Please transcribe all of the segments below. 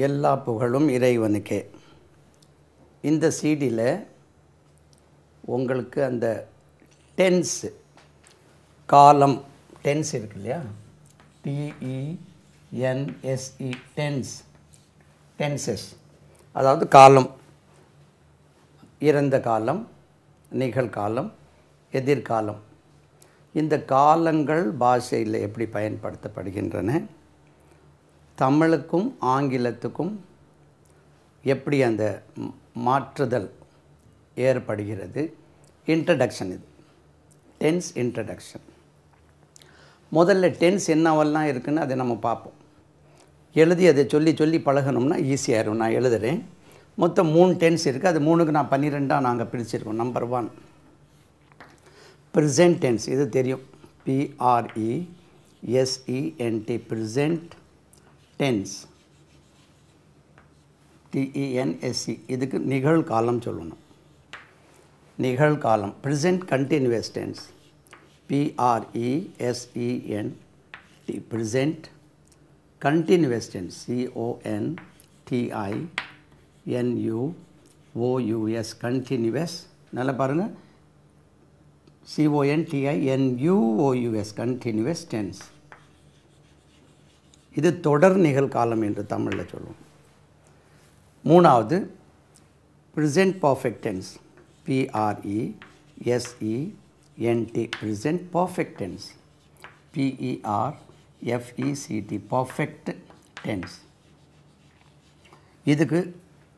எல்லா புகழும் இறைவனுக்கே. இந்த சிடியில் உங்களுக்கு அந்த டென்ஸ் காலம் டென்ஸ் இருக்கு இல்லையா, TENSE டென்சஸ், அதாவது காலம், இறந்த காலம், நிகழ்காலம், எதிர்காலம். இந்த காலங்கள் பாஷையில் எப்படி பயன்படுத்தப்படுகின்றன, தமிழுக்கும் ஆங்கிலத்துக்கும் எப்படி அந்த மாற்றுதல் ஏற்படுகிறது. இன்ட்ரடக்ஷன், இது டென்ஸ் இன்ட்ரடக்ஷன். முதல்ல டென்ஸ் என்னவெல்லாம் இருக்குதுன்னு அதை நம்ம பார்ப்போம். எழுதி அதை சொல்லி சொல்லி பழகணும்னா ஈஸியாக இருக்கும். நான் எழுதுகிறேன். மொத்தம் 3 டென்ஸ் இருக்குது. அது 3க்கு நான் 12 நாங்கள் பிரிச்சிருக்கோம். Number 1 present tense. இது தெரியும், PRESENT ப்ரெசென்ட் டென்ஸ். TENSE இதுக்கு நிகழ்காலம் சொல்லணும். நிகழ்காலம் present continuous tense. PRESENT present continuous tense. CONTINUOUS continuous. நல்லா பாருங்கள், CONTINUOUS கண்டினியூஸ் டென்ஸ். இது தொடர் நிகழ்காலம் என்று தமிழில் சொல்லுவோம். 3வது present perfect tense. PRESENT present perfect tense. PERFECT perfect tense. இதுக்கு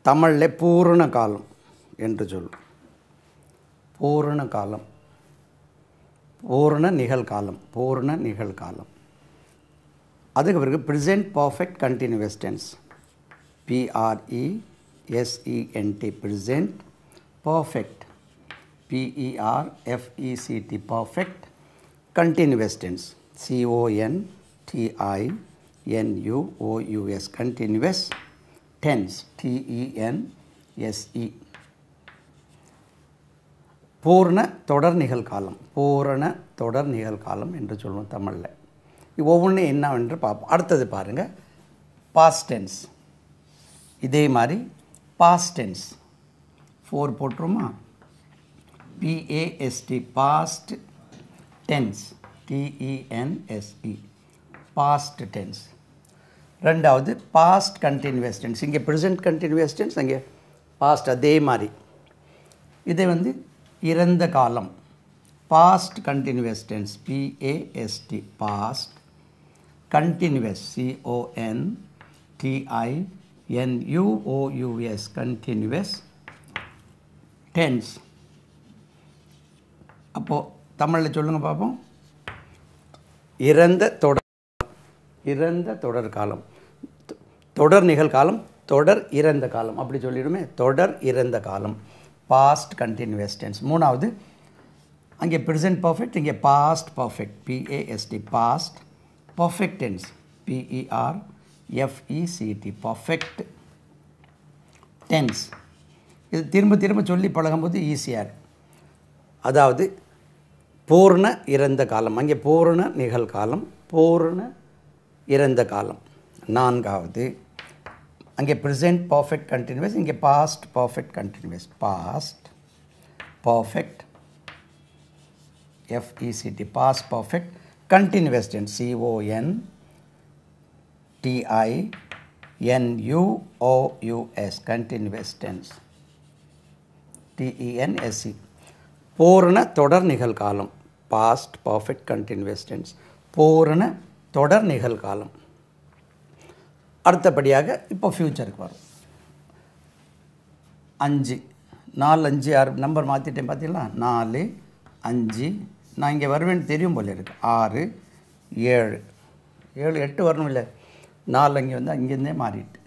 தமிழில் பூரண காலம் என்று சொல்லும். பூரண காலம், பூரண நிகழ்காலம், பூரண நிகழ்காலம். அதுக்கு பிறகு present perfect continuous tense. PRESENT present perfect. PERFECT perfect continuous tense. CONTINUOUS continuous tense. TENSE பூர்ண தொடர் நிகழ்காலம், பூரண தொடர் நிகழ்காலம் என்று சொல்லுவோம் தமிழில். ஒவ்வொன்றும் என்னவென்று பார்ப்போம். அடுத்தது பாருங்கள், பாஸ்ட் டென்ஸ். இதே மாதிரி பாஸ்ட் டென்ஸ் 4 போட்டுருமா? PAST past tense. TENSE past tense. ரெண்டாவது பாஸ்ட் கண்டினியூஸ் டென்ஸ். இங்கே ப்ரெசென்ட் கண்டினியூஸ் டென்ஸ், அங்கே பாஸ்ட். அதே மாதிரி இதை இறந்த காலம், past continuous tense. PAST past continuous. CONTINUOUS continuous tense. அப்போது தமிழில் சொல்லுங்கள் பார்ப்போம். இறந்த தொடர், இறந்த தொடர் காலம், தொடர் நிகழ்காலம், தொடர் இறந்த காலம், அப்படி சொல்லிடுமே. தொடர் இறந்த காலம், பாஸ்ட் கண்டினியூஸ் டென்ஸ். 3வது அங்கே ப்ரெசென்ட் பர்ஃபெக்ட், இங்கே past perfect. PAST past perfect tense. PERFECT perfect tense. இது திரும்ப திரும்ப சொல்லி பழகும்போது ஈஸியாக இருக்கும். அதாவது பூர்ண இறந்த காலம், அங்கே பூர்ண நிகழ்காலம், பூர்ண இறந்த காலம். 4வது அங்கே ப்ரெசென்ட் பர்ஃபெக்ட் கண்டினியூஸ், இங்கே past perfect continuous. Past perfect FECT past perfect continuous tense. CONTINUOUS continuous tense. TENSE பூரண தொடர் நிகழ்காலம், பாஸ்ட் பர்ஃபெக்ட் கண்டினியூஸ் டென்ஸ். பூரண தொடர் நிகழ்காலம். அடுத்தபடியாக இப்போ ஃப்யூச்சருக்கு வரும். 5 4 5 6 நம்பர் மாற்றிட்டேன் பார்த்தீங்களா? 4 5, நான் இங்கே வருவேன்னு தெரியும் போல இருக்குது. 6 7 7 8 வரணும் இல்லை? 4 அங்கே அங்கேருந்தே மாறிட்டு.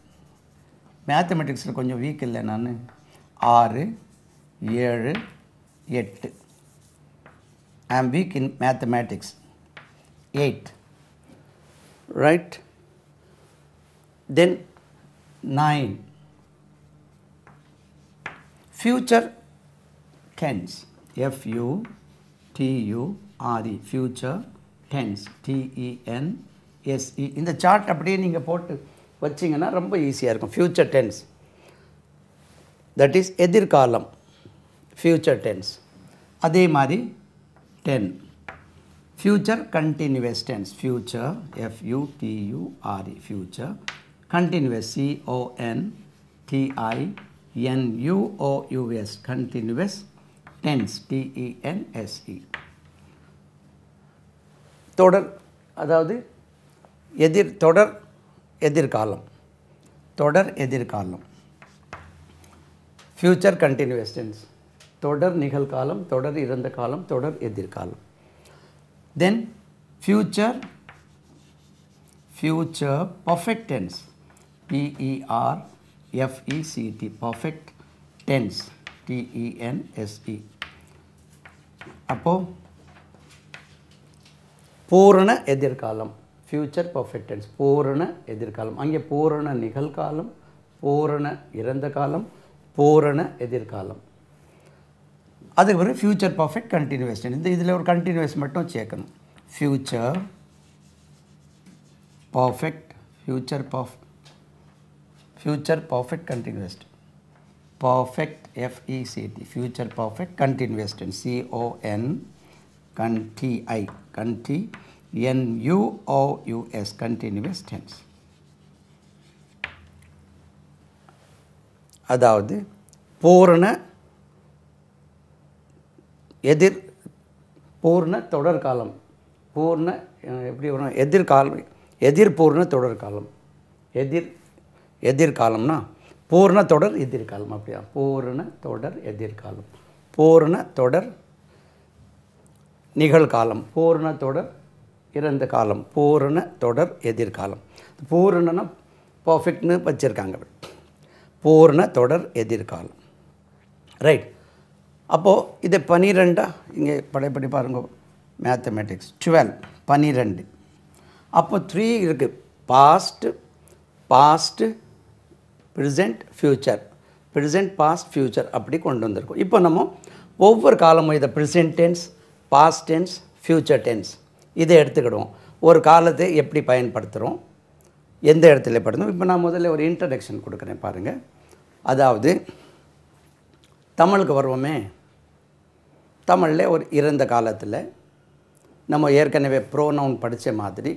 மேத்தமெட்டிக்ஸில் கொஞ்சம் வீக் இல்லை நான். 6 7 8. I am weak in mathematics. 8. Right? Then 9. Future tense. FUTURE. Future tense. TENSE. இந்த சார்ட் அப்படியே நீங்கள் போட்டு வச்சிங்கன்னா ரொம்ப ஈஸியாக இருக்கும். ஃப்யூச்சர் டென்ஸ், தட் இஸ் எதிர்காலம், ஃப்யூச்சர் டென்ஸ். அதே மாதிரி 10 future continuous tense. Future FUTURE, future continuous CONTINUOUS, continuous tense TENSE. தொடர், அதாவது தொடர் எதிர்காலம், தொடர் எதிர்காலம். ஃப்யூச்சர் கண்டினியூஸ் டென்ஸ் தொடர் நிகழ்காலம், தொடர் இறந்த காலம், தொடர் எதிர்காலம். தென் future perfect tense, PERFECT, perfect tense TENSE. அப்போது பூரண எதிர்காலம், ஃப்யூச்சர் பர்ஃபெக்ட் டென்ஸ், பூரண எதிர்காலம். அங்கே பூரண நிகழ்காலம், பூரண இறந்த காலம், பூரண எதிர்காலம். அதுக்கு பிறகு ஃப்யூச்சர் பர்ஃபெக்ட் கண்டினியூஸ் டென்ஸ். இதில் ஒரு கண்டினியூஸ் மட்டும் சேர்க்கணும். Future perfect, future perfect continuous, perfect FECT, future perfect continuous tense CONTINUOUS, continuous tense. அதாவது பூரண பூர்ண தொடர்காலம், பூர்ண எப்படி வரும், எதிர்காலம், எதிர்பூர்ண தொடர்காலம், எதிர்காலம்னா பூர்ண தொடர் எதிர்காலம், அப்படியா, பூர்ண தொடர் எதிர்காலம், பூர்ண தொடர் நிகழ்காலம், பூர்ண தொடர் இறந்த காலம், பூர்ண தொடர் எதிர்காலம். பூர்ணனா பர்ஃபெக்ட்னு வச்சுருக்காங்க, பூர்ண தொடர் எதிர்காலம். ரைட். அப்போது இதை 12 இங்கே படைப்படி பாருங்க, மேத்தமெட்டிக்ஸ் 12 12. அப்போ 3 இருக்குது, past, present, future, present, past, future அப்படி கொண்டு வந்திருக்கோம். இப்போ நம்ம ஒவ்வொரு காலமும் இதை present tense, past tense, future tense இதை எடுத்துக்கிடுவோம். ஒரு காலத்தை எப்படி பயன்படுத்துகிறோம், எந்த இடத்துல படுத்தணும். இப்போ நான் முதல்ல ஒரு இன்ட்ரடக்ஷன் கொடுக்குறேன் பாருங்கள். அதாவது தமிழுக்கு வருவோமே, தமிழில் ஒரு இறந்த காலத்தில் நம்ம ஏற்கனவே ப்ரோனவுன் படித்த மாதிரி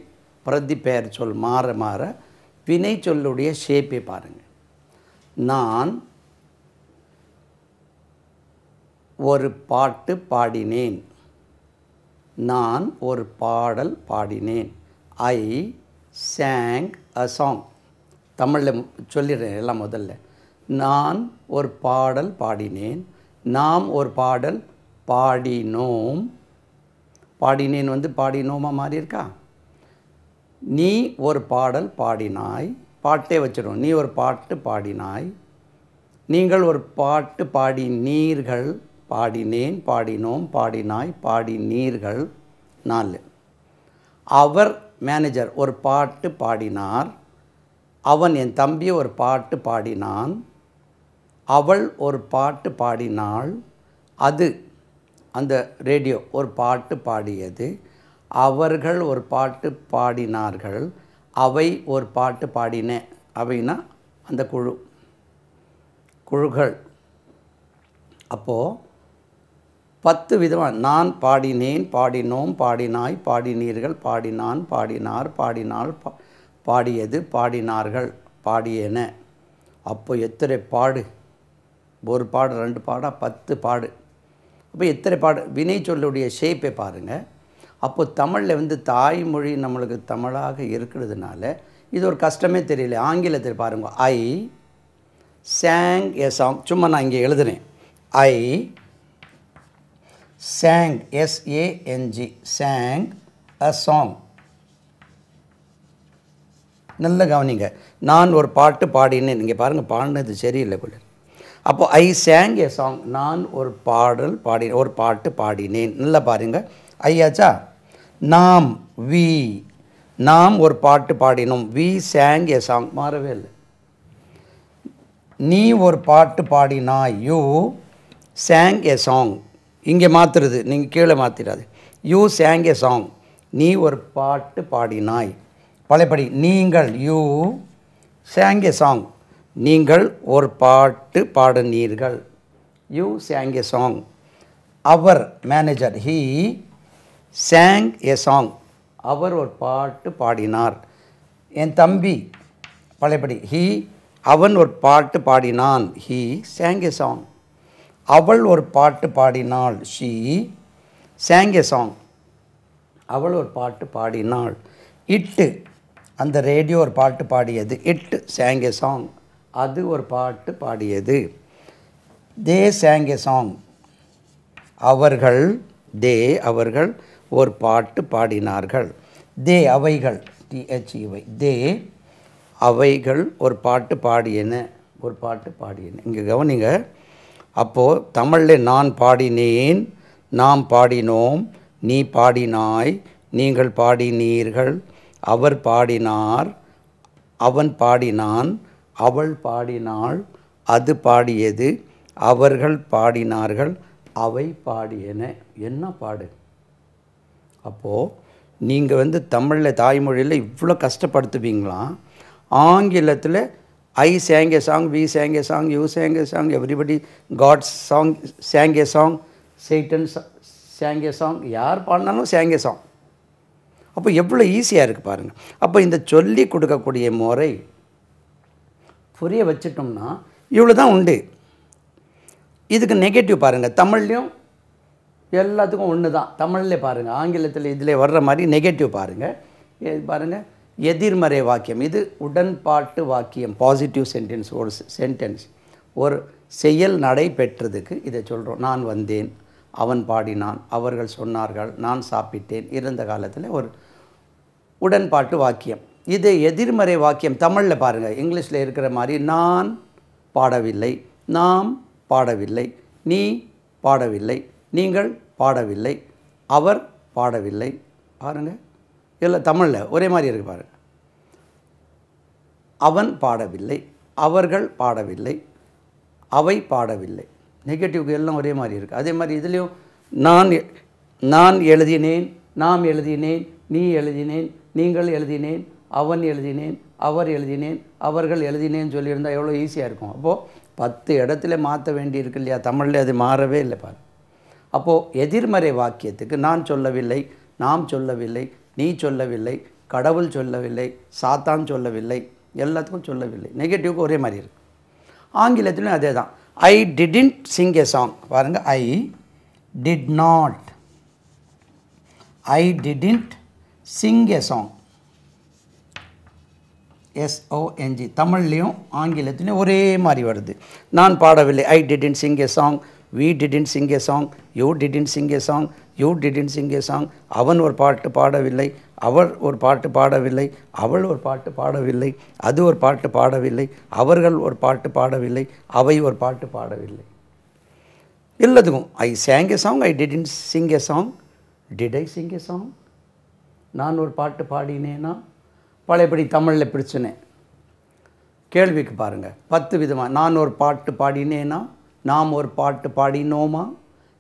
பிரதி பெயர் சொல் மாற மாற வினை சொல்லுடைய ஷேப்பை பாருங்கள். நான் ஒரு பாட்டு பாடினேன், நான் ஒரு பாடல் பாடினேன். ஐ sang a song. தமிழில் சொல்லிடுறேன் எல்லாம் முதல்ல. நான் ஒரு பாடல் பாடினேன், நாம் ஒரு பாடல் பாடினோம். பாடினேன் வந்து பாடினோமா மாறி இருக்கா. நீ ஒரு பாடல் பாடினாய், பாட்டே வச்சிடும். நீ ஒரு பாட்டு பாடினாய், நீங்கள் ஒரு பாட்டு பாடினீர்கள், பாடினேன், பாடினோம், பாடினாய், பாடினீர்கள். 4. அவர் மேனேஜர் ஒரு பாட்டு பாடினார், அவன் என் தம்பி ஒரு பாட்டு பாடினான், அவள் ஒரு பாட்டு பாடினாள், அது அந்த ரேடியோ ஒரு பாட்டு பாடியது, அவர்கள் ஒரு பாட்டு பாடினார்கள், அவை ஒரு பாட்டு பாடின. அவைனா அந்த குழுக்கள். அப்போது 10 விதமாக நான் பாடினேன், பாடினோம், பாடினாய், பாடினீர்கள், பாடினான், பாடினார், பாடினாள், பாடியது, பாடினார்கள், பாடியன. அப்போ எத்தனை பாடு, ஒரு பாடு 2 பாடா 10 பாடு. அப்போ எத்தனை பாடு, வினை சொல்லுடைய ஷேப்பை பாருங்கள். அப்போ தமிழில் வந்து தாய்மொழி நம்மளுக்கு தமிழாக இருக்கிறதுனால இது ஒரு கஷ்டமே தெரியல. ஆங்கிலத்தில் பாருங்கள், ஐ sang a song. சும்மா நான் இங்கே எழுதுகிறேன், ஐ sang, SANG, sang a song. நல்ல கவனிங்க, நான் ஒரு பாட்டு பாடினேன். இங்கே பாருங்கள், பாடினது சரியில்லை கூட. அப்போது ஐ sang a song, நான் ஒரு பாடல் பாடினேன், ஒரு பாட்டு பாடினேன். நல்லா பாருங்கள், ஐயாச்சா. நாம், we, நாம் ஒரு பாட்டு பாடினோம், we sang a song, மாறவே இல்லை. நீ ஒரு பாட்டு பாடினாய், you sang a song. இங்கே மாற்றுறது, நீங்கள் கீழே மாற்றிடாது. you sang a song, நீ ஒரு பாட்டு பாடினாய். பழையபடி நீங்கள், you sang a song. நீங்கள் ஒரு பாட்டு பாடினீர்கள். You sang a song. Our manager, he sang a song. அவர் ஒரு பாட்டு பாடினார். என் தம்பி பழையபடி அவன் ஒரு பாட்டு பாடினான். he sang a song. அவள் ஒரு பாட்டு பாடினாள். she sang a song. அவள் ஒரு பாட்டு பாடினாள். இட்டு அந்த ரேடியோ ஒரு பாட்டு பாடியது. It sang a song. அது ஒரு பாட்டு பாடியது. they sang a song. அவர்கள் அவர்கள் ஒரு பாட்டு பாடினார்கள். அவைகள் they அவைகள் ஒரு பாட்டு பாடியன. இங்கே கவனிங்க. அப்போது தமிழில் நான் பாடினேன், நாம் பாடினோம், நீ பாடினாய், நீங்கள் பாடினீர்கள், அவர் பாடினார், அவன் பாடினான், அவள் பாடினாள், அது பாடியது, அவர்கள் பாடினார்கள், அவை பாடியன. என்ன பாடு? அப்போது நீங்கள் தமிழில் தாய்மொழியில் இவ்வளோ கஷ்டப்படுத்துவீங்களா? ஆங்கிலத்தில் I sang a song, we sang a song, you sang a song, everybody, God sang a song, Satan sang a song, யார் பாடினாலும் sang a song. அப்போ எவ்வளோ ஈஸியாக இருக்குது பாருங்கள். அப்போ இந்த சொல்லி கொடுக்கக்கூடிய முறை புரிய வச்சிட்டோம்னா இவ்வளோ தான் உண்டு. இதுக்கு நெகட்டிவ் பாருங்கள். தமிழ்லையும் எல்லாத்துக்கும் ஒன்று தான். தமிழ்லேயே பாருங்கள், ஆங்கிலத்தில் இதில் வர்ற மாதிரி நெகட்டிவ் பாருங்கள். பாருங்கள், எதிர்மறை வாக்கியம். இது உடன்பாட்டு வாக்கியம், பாசிட்டிவ் சென்டென்ஸ். ஒரு சென்டென்ஸ், ஒரு செயல் நடைபெற்றதுக்கு இதை சொல்கிறோம். நான் வந்தேன், அவன் பாடினான், அவர்கள் சொன்னார்கள், நான் சாப்பிட்டேன். இறந்த காலத்தில் ஒரு உடன்பாட்டு வாக்கியம். இது எதிர்மறை வாக்கியம். தமிழில் பாருங்கள், இங்கிலீஷில் இருக்கிற மாதிரி நான் பாடவில்லை, நாம் பாடவில்லை, நீ பாடவில்லை, நீங்கள் பாடவில்லை, அவர் பாடவில்லை. பாருங்கள், இதில் தமிழில் ஒரே மாதிரி இருக்குது பாருங்கள். அவன் பாடவில்லை, அவர்கள் பாடவில்லை, அவை பாடவில்லை. நெகட்டிவ்க்கு எல்லாம் ஒரே மாதிரி இருக்குது. அதே மாதிரி இதுலேயும் நான் எழுதினேன், நாம் எழுதினேன், நீ எழுதினேன், நீங்கள் எழுதினேன், அவன் எழுதினேன், அவர் எழுதினேன், அவர்கள் எழுதினேன்னு சொல்லியிருந்தால் எவ்வளோ ஈஸியாக இருக்கும். அப்போது 10 இடத்துல மாற்ற வேண்டியிருக்கு இல்லையா? தமிழில் அது மாறவே இல்லை பாரு. அப்போது எதிர்மறை வாக்கியத்துக்கு நான் சொல்லவில்லை, நாம் சொல்லவில்லை, நீ சொல்லவில்லை, கடவுள் சொல்லவில்லை, சாத்தான் சொல்லவில்லை, எல்லாத்துக்கும் சொல்லவில்லை. நெகட்டிவ்க்கு ஒரே மாதிரி இருக்குது. ஆங்கிலத்திலும் அதே தான். I didn't sing a song. பாருங்கள், I did not, I didn't sing a song, SONG. தமிழ்லேயும் ஆங்கிலத்திலையும் ஒரே மாதிரி வருது. நான் பாடவில்லை, I didn't sing a song, we didn't sing a song, you didn't sing a song, you didn't sing a song. அவன் ஒரு பாட்டு பாடவில்லை, அவர் ஒரு பாட்டு பாடவில்லை, அவள் ஒரு பாட்டு பாடவில்லை, அது ஒரு பாட்டு பாடவில்லை, அவர்கள் ஒரு பாட்டு பாடவில்லை, அவை ஒரு பாட்டு பாடவில்லை. எல்லாத்துக்கும் ஐ sang a song, I didn't sing a song, did I sing a song? நான் ஒரு பாட்டு பாடினேனா? பழையபடி தமிழில் பிரச்சனை. கேள்விக்கு பாருங்கள், 10 விதமாக. நான் ஒரு பாட்டு பாடினேனா? நாம் ஒரு பாட்டு பாடினோமா?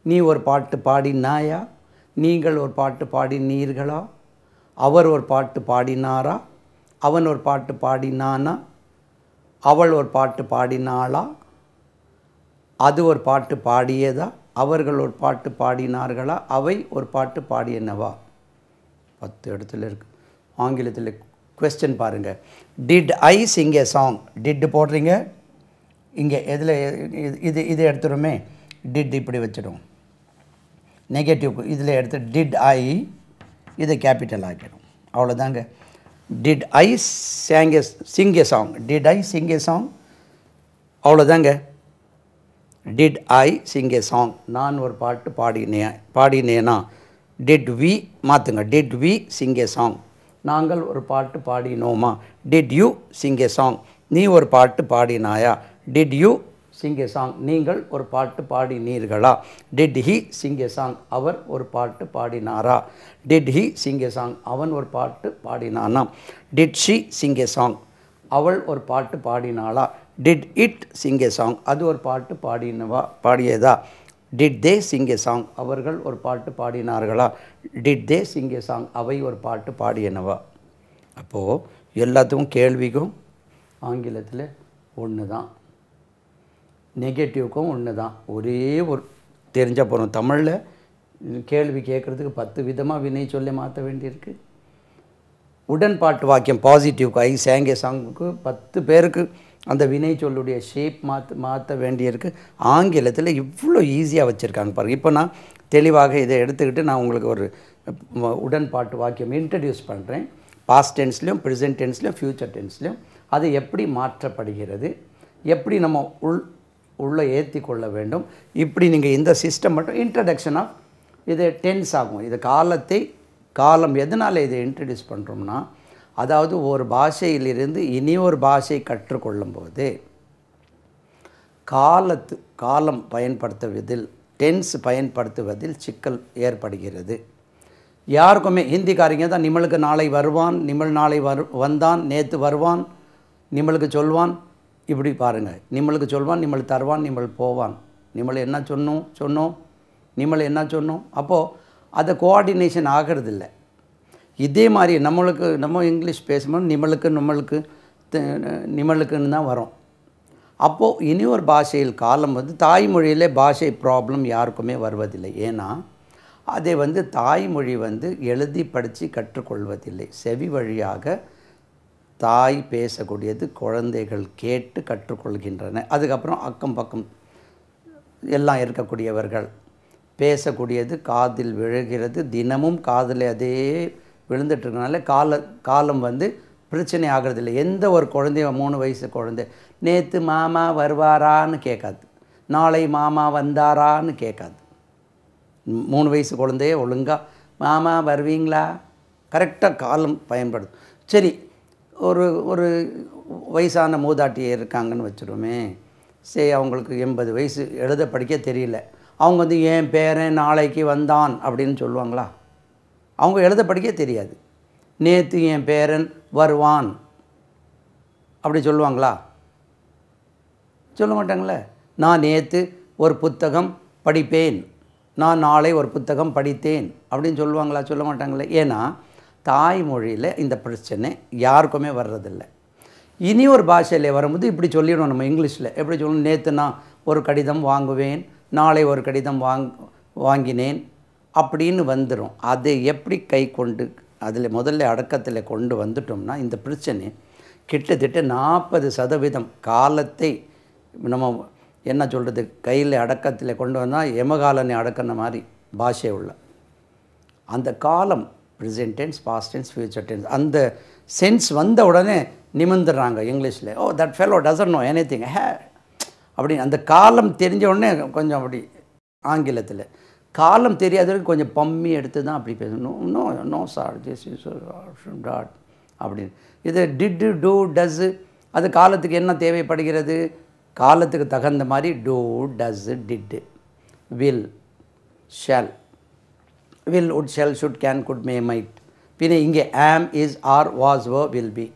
நீ ஒரு பாட்டு பாடினாயா? நீங்கள் ஒரு பாட்டு பாடினீர்களா? அவர் ஒரு பாட்டு பாடினாரா? அவன் ஒரு பாட்டு பாடினானா? அவள் ஒரு பாட்டு பாடினாளா? அது ஒரு பாட்டு பாடியதா? அவர்கள் ஒரு பாட்டு பாடினார்களா? அவை ஒரு பாட்டு பாடியனவா? 10 இடத்துல இருக்குது. ஆங்கிலத்தில் கொஸ்டின் பாருங்கள். Did I sing a song? Did போடுறீங்க இங்கே. எதில் இது எடுத்துருமே, டிட் இப்படி வச்சிடும். நெகட்டிவ்க்கு இதில் எடுத்து டிட் ஐ, இதை கேபிட்டல் ஆக்கிடும். அவ்வளோதாங்க. Did I sing a song, did I sing a song, அவ்வளோதாங்க. Did I sing a song, நான் ஒரு பாட்டு பாடினேனா? டிட் வி மாற்றுங்க, did we sing a song, நாங்கள் ஒரு பாட்டு பாடினோமா? Did you sing a song, நீ ஒரு பாட்டு பாடினாயா? Did you sing a song, நீங்கள் ஒரு பாட்டு பாடினீர்களா? Did he sing a song, அவர் ஒரு பாட்டு பாடினாரா? Did he sing a song, அவன் ஒரு பாட்டு பாடினானா? Did she sing a song, அவள் ஒரு பாட்டு பாடினாளா? Did it sing a song, அது ஒரு பாட்டு பாடியதா? Did they sing a song, அவர்கள் ஒரு பாட்டு பாடினார்களா? Did they sing a song, அவை ஒரு பாட்டு பாடியனவா? அப்போது எல்லாத்துக்கும் கேள்விக்கும் ஆங்கிலத்தில் ஒன்று தான், நெகட்டிவ்க்கும் ஒன்று தான். ஒரே ஒரு தெரிஞ்சால் போகிறோம். தமிழில் கேள்வி கேட்குறதுக்கு 10 விதமாக வினை சொல்லி மாற்ற வேண்டியிருக்கு. உடன்பாட்டு வாக்கியம் பாசிட்டிவ்க்கு ஐ சேங்கே சாங்குக்கு 10 பேருக்கு அந்த வினை சொல்லுடைய ஷேப் மாற்ற வேண்டியிருக்கு. ஆங்கிலத்தில் இவ்வளோ ஈஸியாக வச்சுருக்காங்க பாருங்கள். இப்போ நான் தெளிவாக இதை எடுத்துக்கிட்டு நான் உங்களுக்கு ஒரு உடன்பாட்டு வாக்கியம் இன்ட்ரடியூஸ் பண்ணுறேன். பாஸ்ட் டென்ஸ்லையும், ப்ரெசன்ட் டென்ஸ்லையும், ஃப்யூச்சர் டென்ஸ்லையும் அது எப்படி மாற்றப்படுகிறது, எப்படி நம்ம உள்ளே ஏற்றி கொள்ள வேண்டும். இப்படி நீங்கள் இந்த சிஸ்டம் மட்டும் இன்ட்ரடக்ஷன் ஆஃப் இது டென்ஸ் ஆகும். இது காலம் எதனால் இதை இன்ட்ரடியூஸ் பண்ணுறோம்னா, அதாவது ஒரு பாஷையிலிருந்து இனி ஒரு பாஷை கற்றுக்கொள்ளும் போது காலம் பயன்படுத்துவதில், டென்ஸ் பயன்படுத்துவதில் சிக்கல் ஏற்படுகிறது. யாருக்குமே ஹிந்திக்காரங்க தான் நிமலுக்கு நாளை வருவான், நிமல் நாளை வந்தான், நேற்று வருவான், நிமலுக்கு சொல்வான். இப்படி பாருங்கள், நிமலுக்கு சொல்வான், நிமல் தருவான், நிமல் போவான். நிமல் என்ன சொன்னோம், நிமல் என்ன சொன்னோம். அப்போது அதை கோஆர்டினேஷன் ஆகிறதில்ல. இதே மாதிரி நம்ம இங்கிலீஷ் பேசும்போது நிமலுக்குன்னு தான் வரும். அப்போது இனி ஒரு பாஷையில் காலம் தாய்மொழியிலே பாஷை ப்ராப்ளம் யாருக்குமே வருவதில்லை. ஏன்னா அதை தாய்மொழி எழுதி படித்து கற்றுக்கொள்வதில்லை. செவி வழியாக தாய் பேசக்கூடியது குழந்தைகள் கேட்டு கற்றுக்கொள்கின்றன. அதுக்கப்புறம் அக்கம் பக்கம் எல்லாம் இருக்கக்கூடியவர்கள் பேசக்கூடியது காதில் விழுகிறது. தினமும் காதில் அதே விழுந்துட்டுருக்கனால காலம் பிரச்சனை ஆகிறதில்லை. எந்த ஒரு குழந்தைய 3 வயசு குழந்தை நேற்று மாமா வருவாரான்னு கேட்காது, நாளை மாமா வந்தாரான்னு கேட்காது. 3 வயசு குழந்தைய ஒழுங்காக மாமா வருவீங்களா கரெக்டாக காலம் பயன்படுது. சரி, ஒரு வயசான மூதாட்டி இருக்காங்கன்னு வச்சுருவோமே, சரி அவங்களுக்கு 80 வயசு, எழுத படிக்க தெரியல. அவங்க என் பேரன் நாளைக்கு வந்தான் அப்படின்னு சொல்லுவாங்களா? அவங்க எழுத படிக்க தெரியாது. நேற்று என் பேரன் வருவான் அப்படி சொல்லுவாங்களா? சொல்ல மாட்டாங்களே. நான் நேற்று ஒரு புத்தகம் படிப்பேன், நான் நாளை ஒரு புத்தகம் படித்தேன் அப்படின்னு சொல்லுவாங்களா? சொல்ல மாட்டாங்களே. ஏன்னா தாய்மொழியில் இந்த பிரச்சனை யாருக்குமே வர்றதில்லை. இனி ஒரு பாஷையில் வரும்போது இப்படி சொல்லிடணும். நம்ம இங்கிலீஷில் எப்படி சொல்லணும்? நேற்று நான் ஒரு கடிதம் வாங்குவேன், நாளை ஒரு கடிதம் வாங்கினேன் அப்படின்னு வந்துடும். அதை எப்படி கை கொண்டு அதில் முதல்ல அடக்கத்தில் கொண்டு வந்துட்டோம்னா இந்த பிரச்சனை கிட்டத்தட்ட 40% காலத்தை நம்ம என்ன சொல்கிறது கையில் அடக்கத்தில் கொண்டு வந்தால் யமகாலனை அடக்கின மாதிரி பாஷை உள்ள அந்த காலம் present tense, past tense, future tense அந்த சென்ஸ் வந்த உடனே நிமிர்ந்துடுறாங்க இங்கிலீஷில். Oh that fellow doesn't know anything அப்படின்னு அந்த காலம் தெரிஞ்ச உடனே கொஞ்சம் அப்படி ஆங்கிலத்தில் காலம் தெரியாதவருக்கு கொஞ்சம் பம்மி எடுத்து தான் அப்படி பேசணும். No sir this is that அப்படின்னு. இது டிட்டு, டூ, டஸ்ஸு அது காலத்துக்கு என்ன தேவைப்படுகிறது? காலத்துக்கு தகுந்த மாதிரி do, does, did, will, shall, will, would, shall, should, can, could, may, might. பின்ன இங்கே am, is, are, was, were, will be.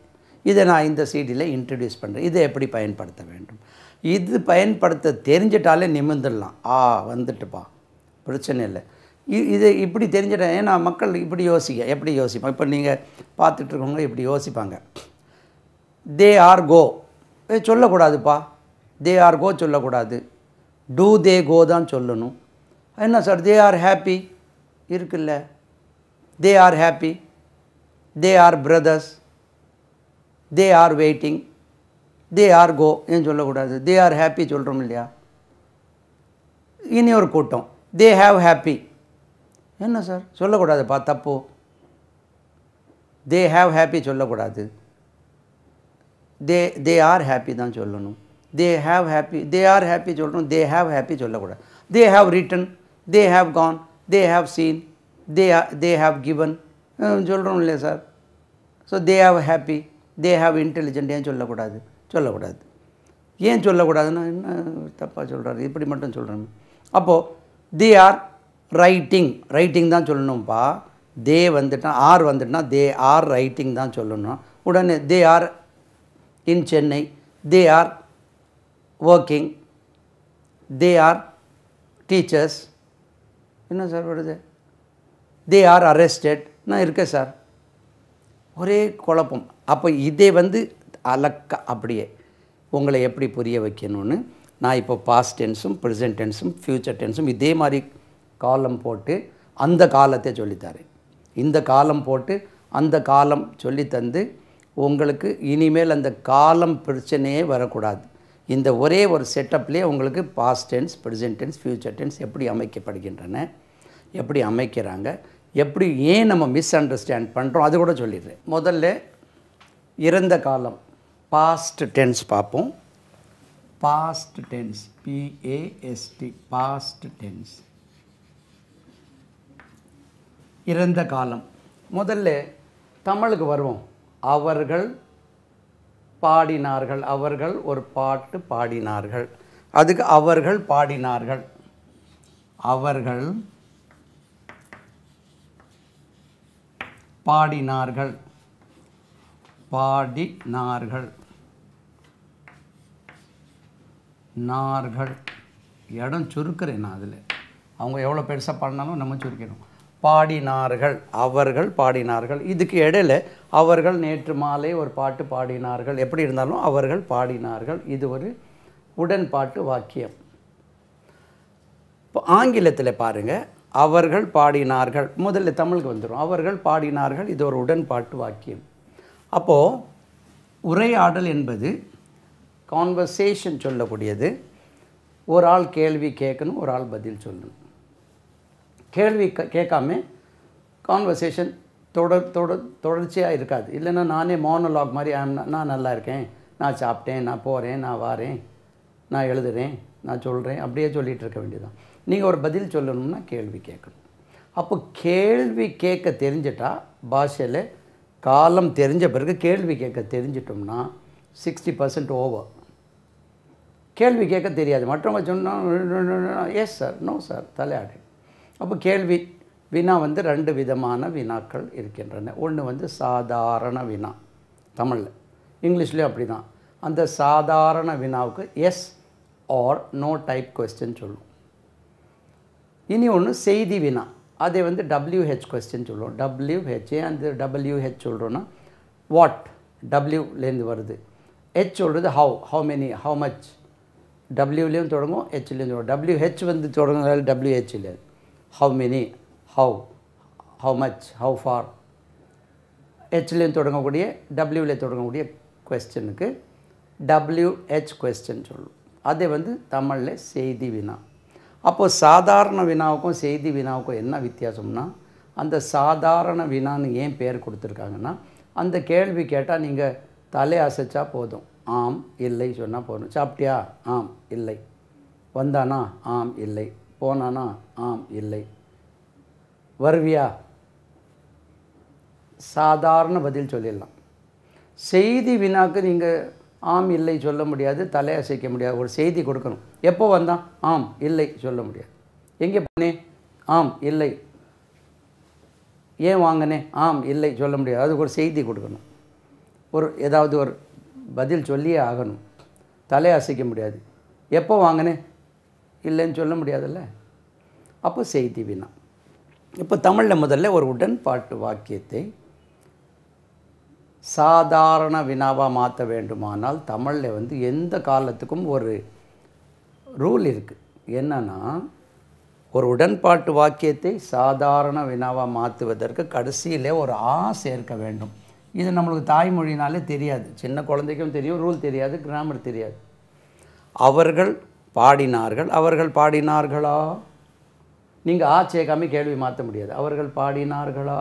இதை நான் இந்த சீடியில் இன்ட்ரடியூஸ் பண்ணுறேன். இதை எப்படி பயன்படுத்த வேண்டும்? இது பயன்படுத்த தெரிஞ்சிட்டாலே நிமிர்ந்துடலாம். வந்துட்டுப்பா பிரச்சனை இல்லை. இது இப்படி தெரிஞ்சிட்டேன். ஏன்னா மக்கள் இப்படி எப்படி யோசிப்பாங்க? இப்போ நீங்கள் பார்த்துட்ருக்கவங்க இப்படி யோசிப்பாங்க. தே ஆர் கோ சொல்லக்கூடாதுப்பா, தே ஆர் கோ சொல்லக்கூடாது, டூ தே கோ தான் சொல்லணும். என்ன சார் தே ஆர் ஹாப்பி இருக்குல்ல, they are happy, they are brothers, they are waiting, they are go ஏன் சொல்லக்கூடாது? தே ஆர் ஹாப்பி சொல்கிறோம் இல்லையா? இனி ஒரு கூட்டம் தே ஹாவ் ஹாப்பி. என்ன சார் சொல்லக்கூடாதுப்பா, தப்பு. தே ஹாவ் ஹாப்பி சொல்லக்கூடாது, தே ஆர் ஹாப்பி தான் சொல்லணும். They have happy, they are happy சொல்லணும், தே ஹாவ் ஹாப்பி சொல்லக்கூடாது. They have written, they have gone, they have seen, they have given சொல்கிறோம் இல்லையா sir? So they have happy, they have intelligent ஏன் சொல்லக்கூடாது? ஏன் சொல்லக்கூடாதுன்னா என்ன தப்பாக சொல்கிறாரு, இப்படி மட்டும் சொல்கிறேன். அப்போது தே ஆர் ரைட்டிங் தான் சொல்லணும்ப்பா. தே வந்துட்டான், ஆர் வந்துட்டுனா தே ஆர் ரைட்டிங் தான் சொல்லணும். உடனே they are in Chennai, they are working, they are teachers. என்ன சார் வருது? தே ஆர் அரெஸ்டட் நான் இருக்கேன் சார். ஒரே குழப்பம். அப்போ இதை அலக்க அப்படியே உங்களை எப்படி புரிய வைக்கணும்னு நான் இப்போ பாஸ்ட் டென்ஸும் ப்ரெசென்ட் டென்ஸும் ஃப்யூச்சர் டென்ஸும் இதே மாதிரி காலம் போட்டு அந்த காலத்தை சொல்லித்தரேன். இந்த காலம் போட்டு அந்த காலம் சொல்லித்தந்து உங்களுக்கு இனிமேல் அந்த காலம் பிரச்சனையே வரக்கூடாது. இந்த ஒரே ஒரு செட்டப்லேயே உங்களுக்கு past tense, present tense, future tense எப்படி அமைக்கப்படுகின்றன, எப்படி அமைக்கிறாங்க, எப்படி ஏன் நம்ம மிஸ் அண்டர்ஸ்டாண்ட் பண்ணுறோம் அது கூட சொல்லிடுறேன். முதல்ல இறந்த காலம் பாஸ்ட் டென்ஸ் பார்ப்போம். Past tense, PAST, past tense, இறந்த காலம். முதல்ல தமிழுக்கு வருவோம். அவர்கள் பாடினார்கள், அவர்கள் ஒரு பாட்டு பாடினார்கள், அதுக்கு அவர்கள் பாடினார்கள், அவர்கள் பாடினார்கள், பாடினார்கள், நார்கள் இடம் சுருக்கிறேன் நான் அதில். அவங்க எவ்வளோ பெருசாக பாடினாலும் நம்ம சுருக்கணும். பாடினார்கள், அவர்கள் பாடினார்கள். இதுக்கு இடையில அவர்கள் நேற்று மாலை ஒரு பாட்டு பாடினார்கள், எப்படி இருந்தாலும் அவர்கள் பாடினார்கள். இது ஒரு உடன்பாட்டு வாக்கியம். இப்போ ஆங்கிலத்தில் பாருங்கள், அவர்கள் பாடினார்கள். முதல்ல தமிழுக்கு வந்துடும். அவர்கள் பாடினார்கள், இது ஒரு உடன்பாட்டு வாக்கியம். அப்போது உரையாடல் என்பது கான்வர்சேஷன் சொல்லக்கூடியது. ஒரு ஆள் கேள்வி கேட்கணும், ஒரு ஆள் பதில் சொல்லணும். கேள்வி கேட்காம கான்வர்சேஷன் தொடர்ச்சியாக இருக்காது. இல்லைன்னா நானே மோனோலாக் மாதிரி நான் நல்லா இருக்கேன், நான் சாப்பிட்டேன், நான் போகிறேன், நான் வாரேன், நான் எழுதுகிறேன், நான் சொல்கிறேன், அப்படியே சொல்லிகிட்டு இருக்க வேண்டியதான். நீங்கள் ஒரு பதில் சொல்லணும்னா கேள்வி கேட்கணும். அப்போ கேள்வி கேட்க தெரிஞ்சிட்டா, பாஷையில் காலம் தெரிஞ்ச பிறகு கேள்வி கேட்க தெரிஞ்சிட்டோம்னா 60% ஓவர். கேள்வி கேட்க தெரியாது, மற்றவங்க சொன்னால் எஸ் சார், நோ சார், தலையாடு. அப்போ கேள்வி வினா வந்து 2 விதமான வினாக்கள் இருக்கின்றன. ஒன்று சாதாரண வினா, தமிழில், இங்கிலீஷ்லேயும் அப்படி தான். அந்த சாதாரண வினாவுக்கு yes or no type question சொல்லுவோம். இனி ஒன்று செய்தி வினா, அதை WH கொஸ்டின் சொல்லுவோம். WH, அந்த WH சொல்கிறோன்னா வாட், டபிள்யூலேருந்து வருது. ஹெச் சொல்கிறது ஹவு மெனி, ஹவு மச். டபிள்யூலேயும் தொடங்கும், ஹெச்லேயும் தொடங்கும். WH தொடங்குறதால WH இல்லை. How many, how much, how far. ஹெச்லேயும் தொடங்கக்கூடிய, டபிள்யூவில் தொடங்கக்கூடிய கொஸ்டினுக்கு WH கொஸ்டின் சொல்லுவோம். அதை தமிழில் செய்தி வினா. அப்போது சாதாரண வினாவுக்கும் செய்தி வினாவுக்கும் என்ன வித்தியாசம்னா, அந்த சாதாரண வினான்னு ஏன் பேர் கொடுத்துருக்காங்கன்னா, அந்த கேள்வி கேட்டால் நீங்கள் தலை அசைச்சா போதும், ஆம் இல்லை சொன்னால் போதும். சாப்பிட்டியா, ஆம் இல்லை. வந்தானா, ஆம் இல்லை. போனானா, ஆம் இல்லை. வருவியா, சாதாரண பதில் சொல்லிடலாம். செய்தி வினாக்கு நீங்கள் ஆம் இல்லை சொல்ல முடியாது, தலை அசைக்க முடியாது. ஒரு செய்தி கொடுக்கணும். எப்போ வந்தான், ஆம் இல்லை சொல்ல முடியாது. எங்கே போனேன், ஆம் இல்லை. ஏன் வாங்கினேன், ஆம் இல்லை சொல்ல முடியாது. அதுக்கு ஒரு செய்தி கொடுக்கணும். ஏதாவது ஒரு பதில் சொல்லியே ஆகணும். தலை அசைக்க முடியாது. எப்போ வாங்கினேன், இல்லைன்னு சொல்ல முடியாதுல்ல. அப்போ செய்தி வினா. இப்போ தமிழில் முதல்ல ஒரு உடன்பாட்டு வாக்கியத்தை சாதாரண வினாவாக மாற்ற வேண்டுமானால் தமிழில் எந்த காலத்துக்கும் ஒரு ரூல் இருக்குது. என்னன்னா, ஒரு உடன்பாட்டு வாக்கியத்தை சாதாரண வினாவாக மாற்றுவதற்கு கடைசியில் ஒரு சேர்க்க வேண்டும். இது நம்மளுக்கு தாய்மொழினாலே தெரியாது. சின்ன குழந்தைக்கும் தெரியும், ரூல் தெரியாது, கிராமர் தெரியாது. அவர்கள் பாடினார்கள், அவர்கள் பாடினார்களா. நீங்கள் சேர்க்காம கேள்வி மாற்ற முடியாது. அவர்கள் பாடினார்களா,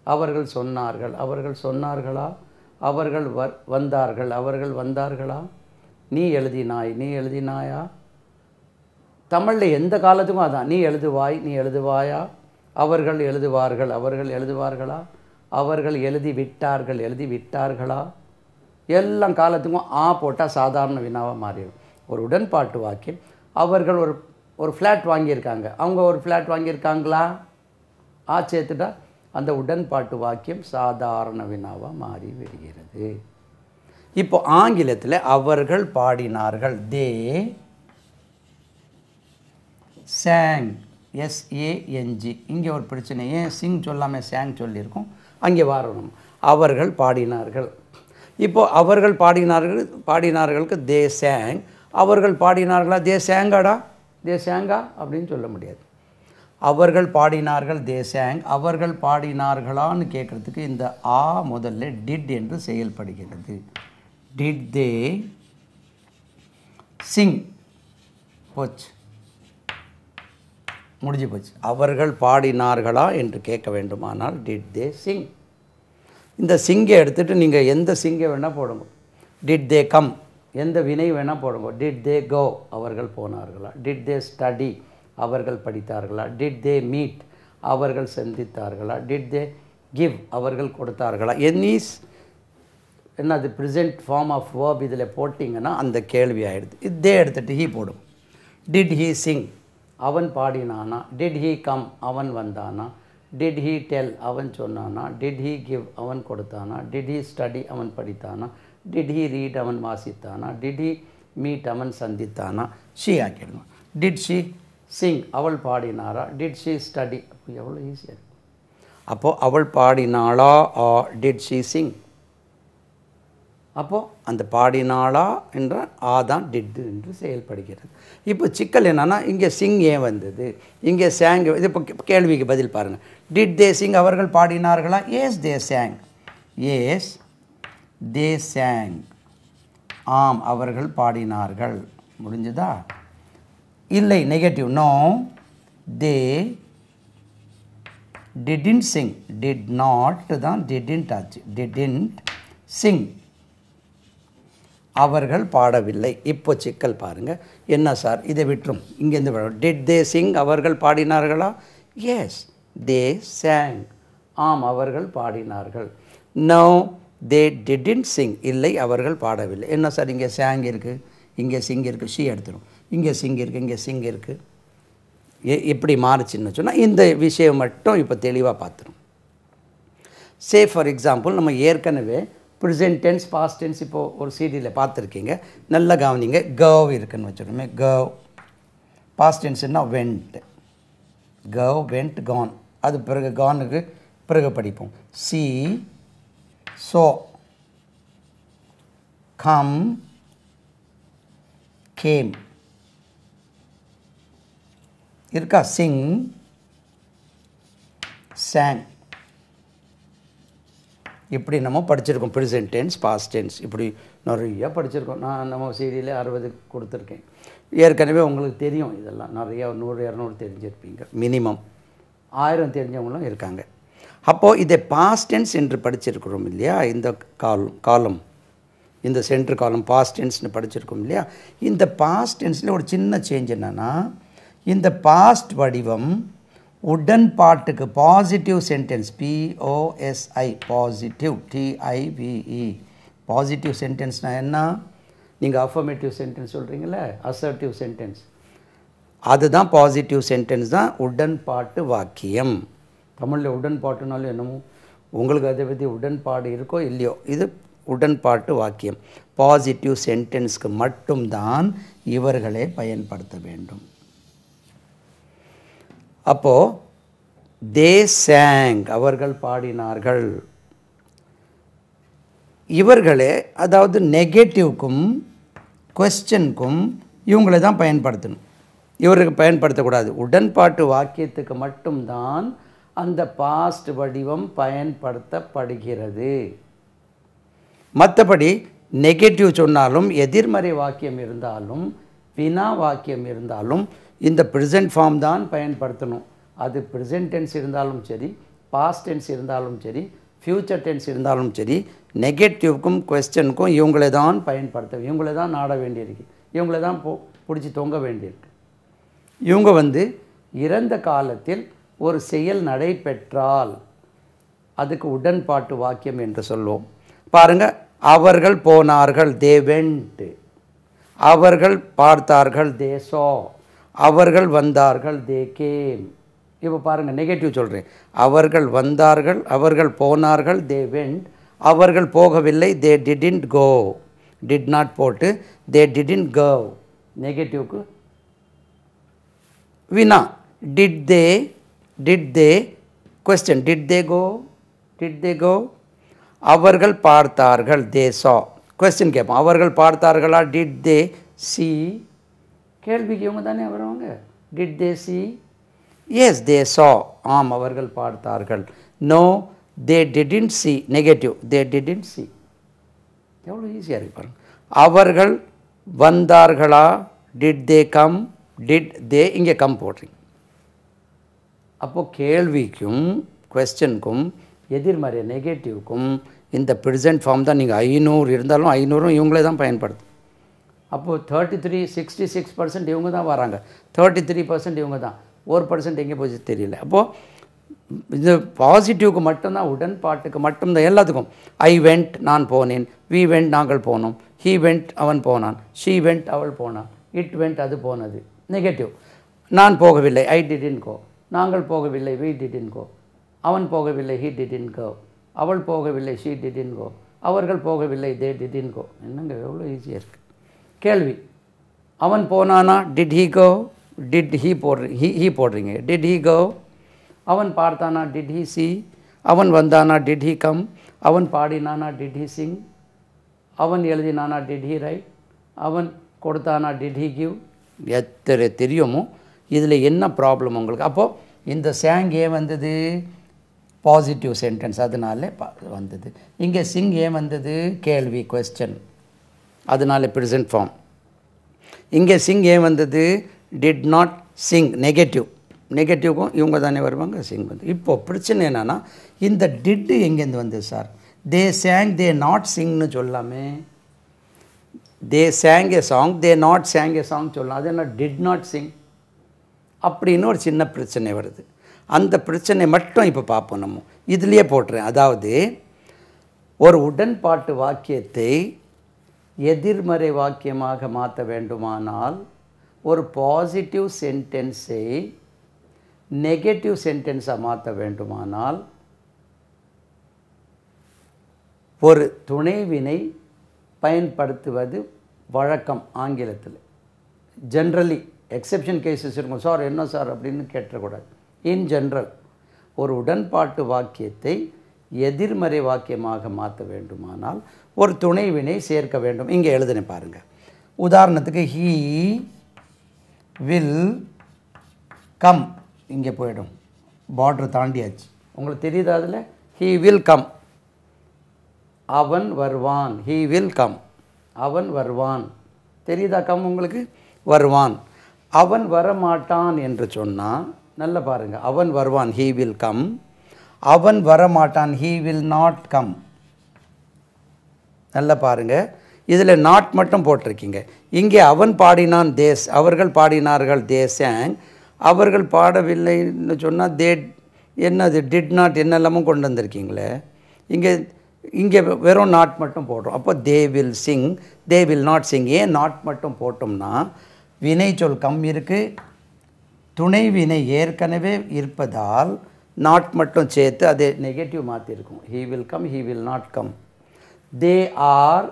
அவர்கள் சொன்னார்கள், அவர்கள் சொன்னார்களா, அவர்கள் வந்தார்கள், அவர்கள் வந்தார்களா, நீ எழுதினாய், நீ எழுதினாயா. தமிழில் எந்த காலத்துக்கும் அதான். நீ எழுதுவாய், நீ எழுதுவாயா. அவர்கள் எழுதுவார்கள், அவர்கள் எழுதுவார்களா. அவர்கள் எழுதி விட்டார்கள், எழுதி விட்டார்களா. எல்லாம் காலத்துக்கும் போட்டால் சாதாரண வினாவாக மாறிடும். ஒரு உடன்பாட்டு வாக்கியம், அவர்கள் ஒரு ஃப்ளாட் வாங்கியிருக்காங்க, அவங்க ஒரு ஃப்ளாட் வாங்கியிருக்காங்களா, சேர்த்துட்டா அந்த உடன்பாட்டு வாக்கியம் சாதாரண வினாவாக மாறி விடுகிறது. இப்போ ஆங்கிலத்தில் அவர்கள் பாடினார்கள், தே sang, SANG. இங்கே ஒரு பிரச்சனை, ஏன் சிங் சொல்லாமல் சேங் சொல்லியிருக்கோம், அங்கே வரணும். அவர்கள் பாடினார்கள். இப்போது அவர்கள் பாடினார்களுக்கு தே சேங், அவர்கள் பாடினார்களா தே சேங்காடா, தே சேங்கா அப்படின்னு சொல்ல முடியாது. அவர்கள் பாடினார்கள் தே சேங், அவர்கள் பாடினார்களான்னு கேட்குறதுக்கு இந்த ஆ முதல்ல டிட் என்று செயல்படுகிறது. டிட் தே சிங், போச்சு, முடிஞ்சு போச்சு. அவர்கள் பாடினார்களா என்று கேட்க வேண்டுமானால் டிட் தே சிங். இந்த சிங்கை எடுத்துகிட்டு நீங்கள் எந்த சிங்கை வேணால் போடுங்க. டிட் தே கம், எந்த வினை வேணால் போடுங்க. டிட் தே கோ, அவர்கள் போனார்களா. டிட் தே ஸ்டடி, அவர்கள் படித்தார்களா. டிட் தே மீட், அவர்கள் சந்தித்தார்களா. டிட் தே கிவ், அவர்கள் கொடுத்தார்களா. என்னது ப்ரெசென்ட் ஃபார்ம் ஆஃப் வேர்ப் இதில் போட்டிங்கன்னா அந்த கேள்வி ஆகிடுது. இதே எடுத்துகிட்டு ஹீ போடும். டிட் ஹீ சிங், அவன் பாடினானா. டிட் ஹீ கம், அவன் வந்தானா. டிட் ஹீ டெல், அவன் சொன்னானா. டிட் ஹீ கிவ், அவன் கொடுத்தானா. டிட் ஹீ ஸ்டடி, அவன் படித்தானா. டிட் ஹீ ரீட், அவன் வாசித்தானா. டிட் ஹீ மீட், அவன் சந்தித்தானா. ஷீ ஆக்கிடணும். டிட் ஷீ சிங், அவள் பாடினாரா. டிட் ஷீ ஸ்டடி, எவ்வளோ ஈஸியாக இருக்கும். அப்போது அவள் பாடினாளா ஆ டிட் ஷீ சிங். அப்போது அந்த பாடினாளா என்ற ஆ தான் டிட் என்று செயல்படுகிறது. இப்போ சிக்கல் என்னென்னா இங்கே சிங் ஏன் வந்தது, இங்கே சேங். இது இப்போ கேள்விக்கு பதில் பாருங்கள். டிட் தே சிங், அவர்கள் பாடினார்களா. எஸ் தே சேங், எஸ் தே சேங், ஆம் அவர்கள் பாடினார்கள். முடிஞ்சதா. இல்லை, negative. No they didn't sing, did not தான் டிடின்ட் ஆச்சு. டிடின்ட் சிங், அவர்கள் பாடவில்லை. இப்போ சிக்கல் பாருங்கள். என்ன சார், இதை விட்டுரும், இங்கேருந்து டிட் தே சிங், அவர்கள் பாடினார்களா. எஸ் தே சேங், ஆம் அவர்கள் பாடினார்கள். நோ தே டிடின்ட் சிங், இல்லை அவர்கள் பாடவில்லை. என்ன சார், இங்கே சேங் இருக்குது, இங்கே சிங் இருக்குது, ஷீ எடுத்துரும். இங்கே சிங் இருக்குது, இங்கே சிங் இருக்குது. எப்படி மாறுச்சுன்னு சொன்னால் இந்த விஷயம் மட்டும் இப்போ தெளிவாக பார்த்துரும். சே ஃபார் எக்ஸாம்பிள், நம்ம ஏற்கனவே ப்ரெசென்ட் டென்ஸ் பாஸ்ட் டென்ஸ் இப்போது ஒரு சீடியில் பார்த்துருக்கீங்க. நல்லா கவனிங்க. கவ் இருக்குன்னு வச்சுருமே. கவ் பாஸ்ட் டென்ஸ்னா வெண்ட். கவ் வெண்ட் கான், அது பிறகு கானுக்கு பிறகு படிப்போம். சி சோ கம் கேம் இருக்கா. சிங் சேங், இப்படி நம்ம படிச்சிருக்கோம். ப்ரெசென்ட் டென்ஸ் பாஸ்ட் டென்ஸ் இப்படி நிறையா படிச்சிருக்கோம். நான் நம்ம சீரியலே 60 கொடுத்துருக்கேன். ஏற்கனவே உங்களுக்கு தெரியும் இதெல்லாம். நிறையா 100 200 தெரிஞ்சிருப்பீங்க. மினிமம் 1000 தெரிஞ்சவங்களும் இருக்காங்க. அப்போது இதை பாஸ்ட் டென்ஸ் என்று படிச்சிருக்கிறோம் இல்லையா. இந்த காலம் இந்த சென்ட்ரு காலம் பாஸ்ட் டென்ஸ்னு படிச்சிருக்கோம் இல்லையா. இந்த பாஸ்ட் டென்ஸில் ஒரு சின்ன சேஞ்ச் என்னென்னா, இந்த பாஸ்ட் வடிவம் உடன்பாட்டுக்கு positive sentence, POSI positive, TIVE positive சென்டென்ஸ்னால் என்ன. நீங்கள் அஃபர்மேட்டிவ் சென்டென்ஸ் சொல்கிறீங்களே, அசர்ட்டிவ் சென்டென்ஸ், அதுதான் பாசிட்டிவ் சென்டென்ஸ் தான் உடன்பாட்டு வாக்கியம். தமிழில் உடன்பாட்டுனாலும் என்னமோ உங்களுக்கு அதை பற்றி உடன்பாடு இருக்கோ இல்லையோ, இது உடன்பாட்டு வாக்கியம். பாசிட்டிவ் சென்டென்ஸ்க்கு மட்டும்தான் இவர்களே பயன்படுத்த வேண்டும். அப்போது தே சேங், அவர்கள் பாடினார்கள். இவர்களே, அதாவது நெகட்டிவ்க்கும் குவெஸ்சனுக்கும் இவங்களை தான் பயன்படுத்தணும். இவருக்கு பயன்படுத்தக்கூடாது. உடன்பாட்டு வாக்கியத்துக்கு மட்டும்தான் அந்த பாஸ்ட் வடிவம் பயன்படுத்தப்படுகிறது. மற்றபடி நெகட்டிவ் சொன்னாலும், எதிர்மறை வாக்கியம் இருந்தாலும், வினா வாக்கியம் இருந்தாலும் இந்த ப்ரெசென்ட் ஃபார்ம் தான் பயன்படுத்தணும். அது ப்ரெசென்ட் டென்ஸ் இருந்தாலும் சரி, பாஸ்ட் டென்ஸ் இருந்தாலும் சரி, ஃப்யூச்சர் டென்ஸ் இருந்தாலும் சரி, நெகட்டிவ்க்கும் குவெஸ்சனுக்கும் இவங்களை தான் பயன்படுத்த, இவங்களை தான் நாட வேண்டியிருக்கு, இவங்களை தான் பிடிச்சி தொங்க வேண்டியிருக்கு. இவங்க இறந்த காலத்தில் ஒரு செயல் நடைபெற்றால் அதுக்கு உடன்பாட்டு வாக்கியம் என்று சொல்லுவோம். பாருங்கள், அவர்கள் போனார்கள், தே வெண்ட். அவர்கள் பார்த்தார்கள், தே சா. அவர்கள் வந்தார்கள், தே கேம். இப்போ பாருங்கள், நெகட்டிவ் சொல்கிறேன். அவர்கள் வந்தார்கள், அவர்கள் போனார்கள், தே வெண்ட். அவர்கள் போகவில்லை, they didn't go. Did not போட்டு தே டிடின்ட் கோ. நெகட்டிவ்க்கு வினா. Did they, question, did they go, did they go. அவர்கள் பார்த்தார்கள் they saw. கொஸ்டின் கேட்போம், அவர்கள் பார்த்தார்களா? did they see? கேள்விக்கு இவங்க தானே வருவாங்க. did they see? yes they saw. ஆம் அவர்கள் பார்த்தார்கள். no they didn't see. Negative, they didn't see. எவ்வளோ ஈஸியாக இருக்கு பாருங்க. அவர்கள் வந்தார்களா? did they come? did they இங்கே கம் போடுறீங்க. அப்போது கேள்விக்கும் கொஸ்டினுக்கும் எதிர்மறை நெகட்டிவ்க்கும் இந்த ப்ரெசன்ட் ஃபார்ம் தான். நீங்கள் 500 இருந்தாலும் 500 இவங்களே தான் பயன்படுத்தும். அப்போது 33 66% இவங்க தான் வராங்க, 33% இவங்க தான், 1% எங்கே போச்சு தெரியல. அப்போது இது பாசிட்டிவ்க்கு மட்டும்தான், உடன்பாட்டுக்கு மட்டும்தான், எல்லாத்துக்கும். ஐ வெண்ட் நான் போனேன், வி வெண்ட் நாங்கள் போனோம், ஹீ வெண்ட் அவன் போனான், ஷீ வெண்ட் அவள் போனான், இட் வெண்ட் அது போனது. நெகட்டிவ், நான் போகவில்லை, ஐ டிடின்ட் கோ, நாங்கள் போகவில்லை, வி டிடின்ட் கோ, அவன் போகவில்லை, ஹீ டிடின்ட் கோ, அவள் போகவில்லை, ஷீ டிடின்ட் கோ, அவர்கள் போகவில்லை, தே டிடின்ட் கோ. என்னங்க எவ்வளோ ஈஸியாக இருக்குது. கேள்வி, அவன் போனானா? Did he go? Did he போடுறீங்க, டிட் ஹீ கோ. அவன் பார்த்தானா? Did he see. அவன் வந்தானா? Did he come. அவன் பாடினானா? Did he Singh. அவன் எழுதினானா? Did he right. அவன் கொடுத்தானா? Did he give. எத்தனை தெரியுமோ இதில் என்ன ப்ராப்ளம் உங்களுக்கு? அப்போது இந்த சேங் ஏன் வந்தது? பாசிட்டிவ் சென்டென்ஸ், அதனால வந்தது. இங்கே சிங் ஏன் வந்தது? கேள்வி, கொஸ்டின், அதனால ப்ரெசன்ட் ஃபார்ம். இங்கே சிங் ஏன் வந்தது? Did not sing, negative. நெகட்டிவ்க்கும் இவங்க தானே வருவாங்க, சிங் வந்து. இப்போது பிரச்சனை என்னென்னா, இந்த டிட்டு எங்கேருந்து வந்தது சார்? தே சேங் தே நாட் சிங்னு சொல்லாமே. They sang a song they not sang a song சொல்லலாம். அது என்ன டிட் நாட் சிங் அப்படின்னு ஒரு சின்ன பிரச்சனை வருது. அந்த பிரச்சனை மட்டும் இப்போ பார்ப்போம். நம்ம இதுலேயே போட்டுறேன். அதாவது ஒரு உடன்பாட்டு வாக்கியத்தை எதிர்மறை வாக்கியமாக மாற்ற வேண்டுமானால், ஒரு பாசிட்டிவ் சென்டென்ஸை நெகட்டிவ் சென்டென்ஸாக மாற்ற வேண்டுமானால், ஒரு துணைவினை பயன்படுத்துவது வழக்கம் ஆங்கிலத்தில். ஜென்ரலி, எக்ஸெப்ஷன் கேசஸ் இருக்கும். சார் என்ன சார் அப்படின்னு கேட்டக்கூடாது. இன் ஜென்ரல் ஒரு உடன்பாட்டு வாக்கியத்தை எதிர்மறை வாக்கியமாக மாற்ற வேண்டுமானால் ஒரு துணைவினை சேர்க்க வேண்டும். இங்கே எழுதுனேன் பாருங்கள். உதாரணத்துக்கு ஹீ வில் கம், இங்கே போயிடும், பார்டர் தாண்டியாச்சு. உங்களுக்கு தெரியுதா? அதில் ஹீ வில் கம், அவன் வருவான். ஹீ வில் கம், அவன் வருவான். தெரியுதா? கம் உங்களுக்கு, வருவான். அவன் வரமாட்டான் என்று சொன்னால் நல்லா பாருங்கள். அவன் வருவான், ஹீ வில் கம். அவன் வரமாட்டான், ஹீ வில் நாட் கம். நல்லா பாருங்கள், இதில் நாட் மட்டும் போட்டிருக்கீங்க. இங்கே அவன் பாடினான், தேஸ், அவர்கள் பாடினார்கள், தே சேங். அவர்கள் பாடவில்லைன்னு சொன்னால் தே என்னது டிட் நாட் என்னெல்லாமும் கொண்டு வந்திருக்கீங்களே. இங்கே வெறும் நாட் மட்டும் போடுறோம். அப்போ தே will Singh, they will not Singh. ஏன் நாட் மட்டும் போட்டோம்னா, வினை சொல் கம் இருக்குது, துணை வினை ஏற்கனவே இருப்பதால் நாட் மட்டும் சேர்த்து அதை நெகட்டிவ் மாற்றிருக்கும். He will come, he will not come. They are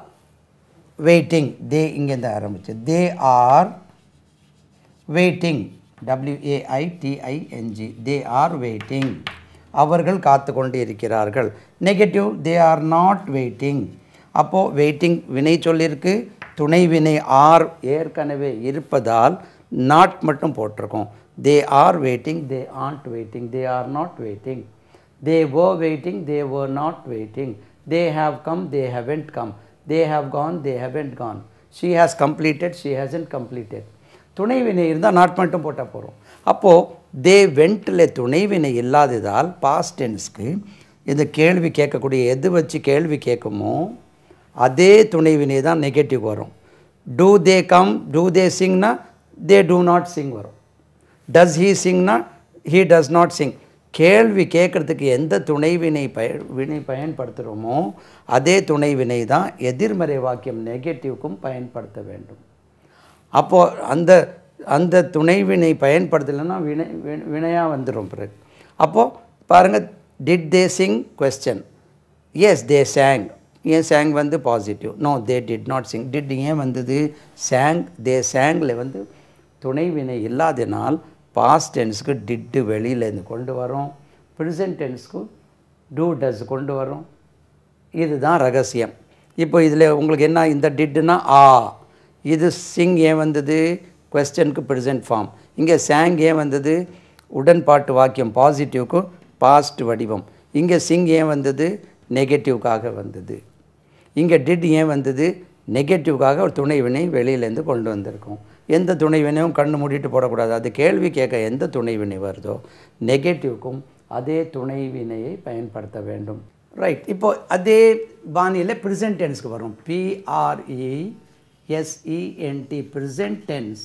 waiting, they இங்கேருந்து ஆரம்பிச்சு, they are waiting, WAITING, they are waiting. அவர்கள் காத்து கொண்டு இருக்கிறார்கள். Negative, they are not waiting. அப்போது வெயிட்டிங் வினை சொல்லியிருக்கு, துணை வினை ஆர் ஏற்கனவே இருப்பதால் நாட் மட்டும் போட்டிருக்கோம். They are waiting, they aren't waiting, they are not waiting. They were waiting, they were not waiting. They have come, they haven't come. They have gone, they haven't gone. She has completed, she hasn't completed. துணைவினை இருந்தால் not மட்டும் போட்டால் போகிறோம். அப்போது தே வெண்ட்டில் துணைவினை இல்லாததால் past டென்ஸ்க்கு இந்த கேள்வி கேட்கக்கூடிய எது வச்சு கேள்வி கேட்குமோ அதே துணைவினை தான் நெகட்டிவ் வரும். Do they come, do they சிங்னா தே டூ நாட் சிங் வரும். டஸ் ஹீ சிங்னா ஹீ டஸ் நாட் சிங். கேள்வி கேட்குறதுக்கு எந்த துணைவினை பயன்படுத்துகிறோமோ அதே துணைவினை தான் எதிர்மறை வாக்கியம் நெகட்டிவ்க்கும் பயன்படுத்த வேண்டும். அப்போது அந்த துணைவினை பயன்படுத்தலைன்னா வினையாக வந்துடும் பிறகு. அப்போது பாருங்கள், did they sing question, yes they sang. ஏன் சேங் வந்து positive, no they did not sing. Did ஏன் வந்தது? சேங், தே சேங்கில் வந்து துணைவினை இல்லாதனால் பாஸ்ட் டென்ஸுக்கு டிட்டு வெளியிலேருந்து கொண்டு வரோம், ப்ரெசன்ட் டென்ஸுக்கு டூ டஸ் கொண்டு வரோம். இதுதான் ரகசியம். இப்போ இதில் உங்களுக்கு என்ன, இந்த டிட்னா ஆ, இது சிங் ஏன் வந்தது, கொஸ்டனுக்கு ப்ரெசன்ட் ஃபார்ம். இங்கே சாங் ஏன் வந்தது, உடன்பாட்டு வாக்கியம் பாசிட்டிவ்க்கு பாஸ்ட் வடிவம். இங்கே சிங் ஏன் வந்தது, நெகட்டிவ்காக வந்தது. இங்கே டிட் ஏன் வந்தது, நெகட்டிவ்காக ஒரு துணை வினை வெளியிலேருந்து கொண்டு வந்திருக்கோம். எந்த துணை வினையும் கண்ணு மூடிட்டு போடக்கூடாது. அது கேள்வி கேட்க எந்த துணை வினை வருதோ நெகட்டிவ்க்கும் அதே துணை வினையை பயன்படுத்த வேண்டும். ரைட். இப்போது அதே பாணியில் ப்ரெசன்ட் டென்ஸ்க்கு வரும். PRESENT present tense.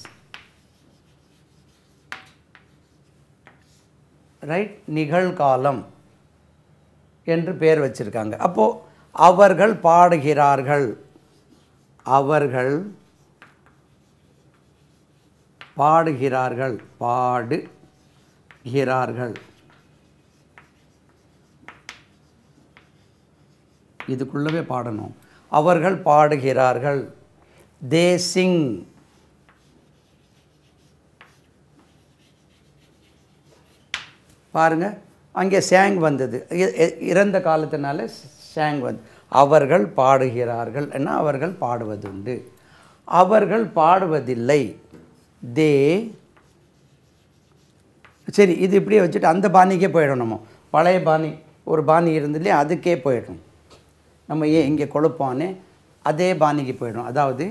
ரைட். நிகழ்காலம் என்று பேர் வச்சுருக்காங்க. அப்போது அவர்கள் பாடுகிறார்கள், அவர்கள் பாடுகிறார்கள், பாடுகிறார்கள், இதுக்குள்ளவே பாடணும். அவர்கள் பாடுகிறார்கள். தே சிங், பாருங்கள் அங்கே சேங் வந்தது, இறந்த காலத்தினால சேங் வந்து. அவர்கள் பாடுகிறார்கள் என்ன, அவர்கள் பாடுவதுண்டு. அவர்கள் பாடுவதில்லை, தே. சரி, இது இப்படியே வச்சுட்டு அந்த பாணிக்கே போயிடும். நம்ம பழைய பாணி ஒரு பாணி இருந்துலையே அதுக்கே போயிடும். நம்ம ஏன் இங்கே கொழுப்பானே அதே பாணிக்கு போயிடும். அதாவது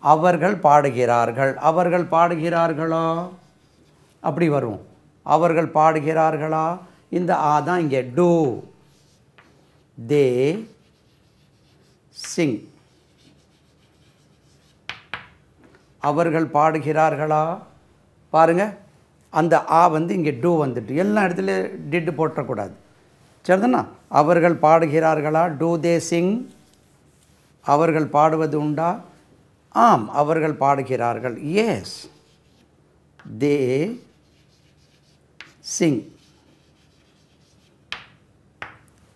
அவர்கள் பாடுகிறார்கள், அவர்கள் பாடுகிறார்களா அப்படி வரும். அவர்கள் பாடுகிறார்களா, இந்த ஆ தான் இங்கே டூ. தே சிங். அவர்கள் பாடுகிறார்களா, பாருங்கள் அந்த ஆ வந்து இங்கே டூ வந்துட்டு. எல்லா இடத்துல டிட்டு போட்டக்கூடாது. சரிதானா? அவர்கள் பாடுகிறார்களா, டூ தே சிங். அவர்கள் பாடுவது உண்டா, ஆம் அவர்கள் பாடுகிறார்கள், எஸ் தே சிங்.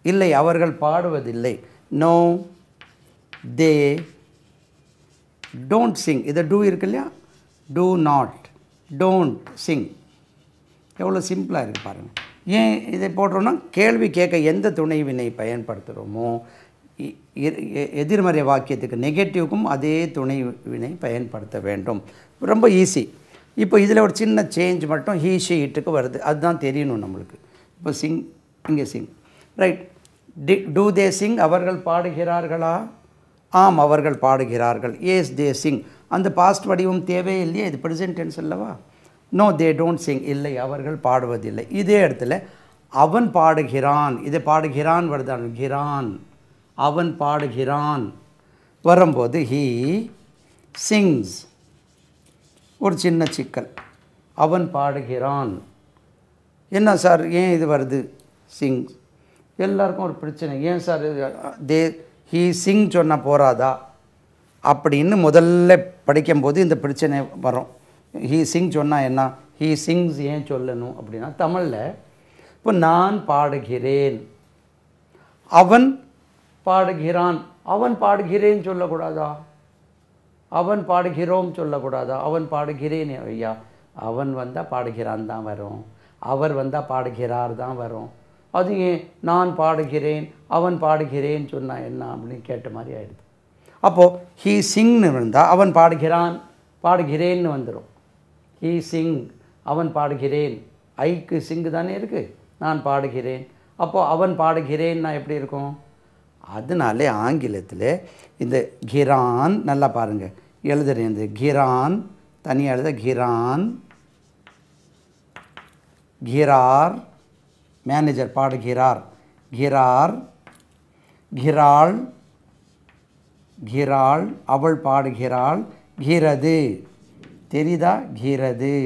இல்லை அவர்கள் பாடுவதில்லை, நோ தே டோன்ட் சிங். இதை டூ இருக்கு இல்லையா, டூ நாட், டோன்ட் சிங். எவ்வளோ சிம்பிளாக இருக்குது பாருங்கள். ஏன் இதை போடுறோன்னா, கேள்வி கேட்க எந்த துணை வினை பயன்படுத்துகிறோமோ எதிர்மறை வாக்கியத்துக்கு நெகட்டிவ்க்கும் அதே துணை வினை பயன்படுத்த வேண்டும். ரொம்ப ஈஸி. இப்போ இதில் ஒரு சின்ன சேஞ்ச் மட்டும் ஹீ ஷி இட்டுக்கு வருது, அதுதான் தெரியணும் நம்மளுக்கு. இப்போ சிங், இங்கே சிங். ரைட். டூ தே சிங், அவர்கள் பாடுகிறார்களா, ஆம் அவர்கள் பாடுகிறார்கள், எஸ் தே சிங். அந்த பாஸ்ட் வடிவம் தேவையே இல்லையே, இது ப்ரெசன்ட் டென்ஸ் அல்லவா. நோ தே டோன்ட் சிங், இல்லை அவர்கள் பாடுவதில்லை. இதே இடத்துல அவன் பாடுகிறான், இதை பாடுகிறான் வருதான், கிரான், அவன் பாடுகிறான் வரும்போது ஹீ சிங்ஸ். ஒரு சின்ன சிக்கல், அவன் பாடுகிறான். என்ன சார் ஏன் இது வருது சிங்ஸ்? எல்லாருக்கும் ஒரு பிரச்சனை. ஏன் சார் தே ஹீ சிங் சொன்னால் போகாதா அப்படின்னு முதல்ல படிக்கும்போது இந்த பிரச்சனை வரும். ஹீ சிங் சொன்னால் என்ன, ஹீ சிங்ஸ் ஏன் சொல்லணும் அப்படின்னா, தமிழில் இப்போ நான் பாடுகிறேன், அவன் பாடுகிறான், அவன் பாடுகிறேன் சொல்லக்கூடாதா, அவன் பாடுகிறோம் சொல்லக்கூடாதா, அவன் பாடுகிறேன் ஐயா. அவன் வந்தால் பாடுகிறான் தான் வரும், அவர் வந்தால் பாடுகிறார் தான் வரும். அது ஏன் நான் பாடுகிறேன் அவன் பாடுகிறேன் சொன்னால் என்ன அப்படின்னு கேட்ட மாதிரி ஆகிடுது. அப்போது ஹீ சிங்னு இருந்தால் அவன் பாடுகிறான் பாடுகிறேன்னு வந்துடும். ஹீ சிங், அவன் பாடுகிறேன், ஐக்கு சிங்கு தானே இருக்குது, நான் பாடுகிறேன். அப்போது அவன் பாடுகிறேன்னா எப்படி இருக்கும்? அதனாலே ஆங்கிலத்தில் இந்த கிரான் நல்லா பாருங்கள் எழுதுறேன். இந்த கிரான் தனியாக எழுத, கிரான், கிரார், மேனேஜர் பாடுகிறார், கிரார், கிராள், கிராள், அவள் பாடுகிறாள், கிரது, தெரியுதா, கிரது.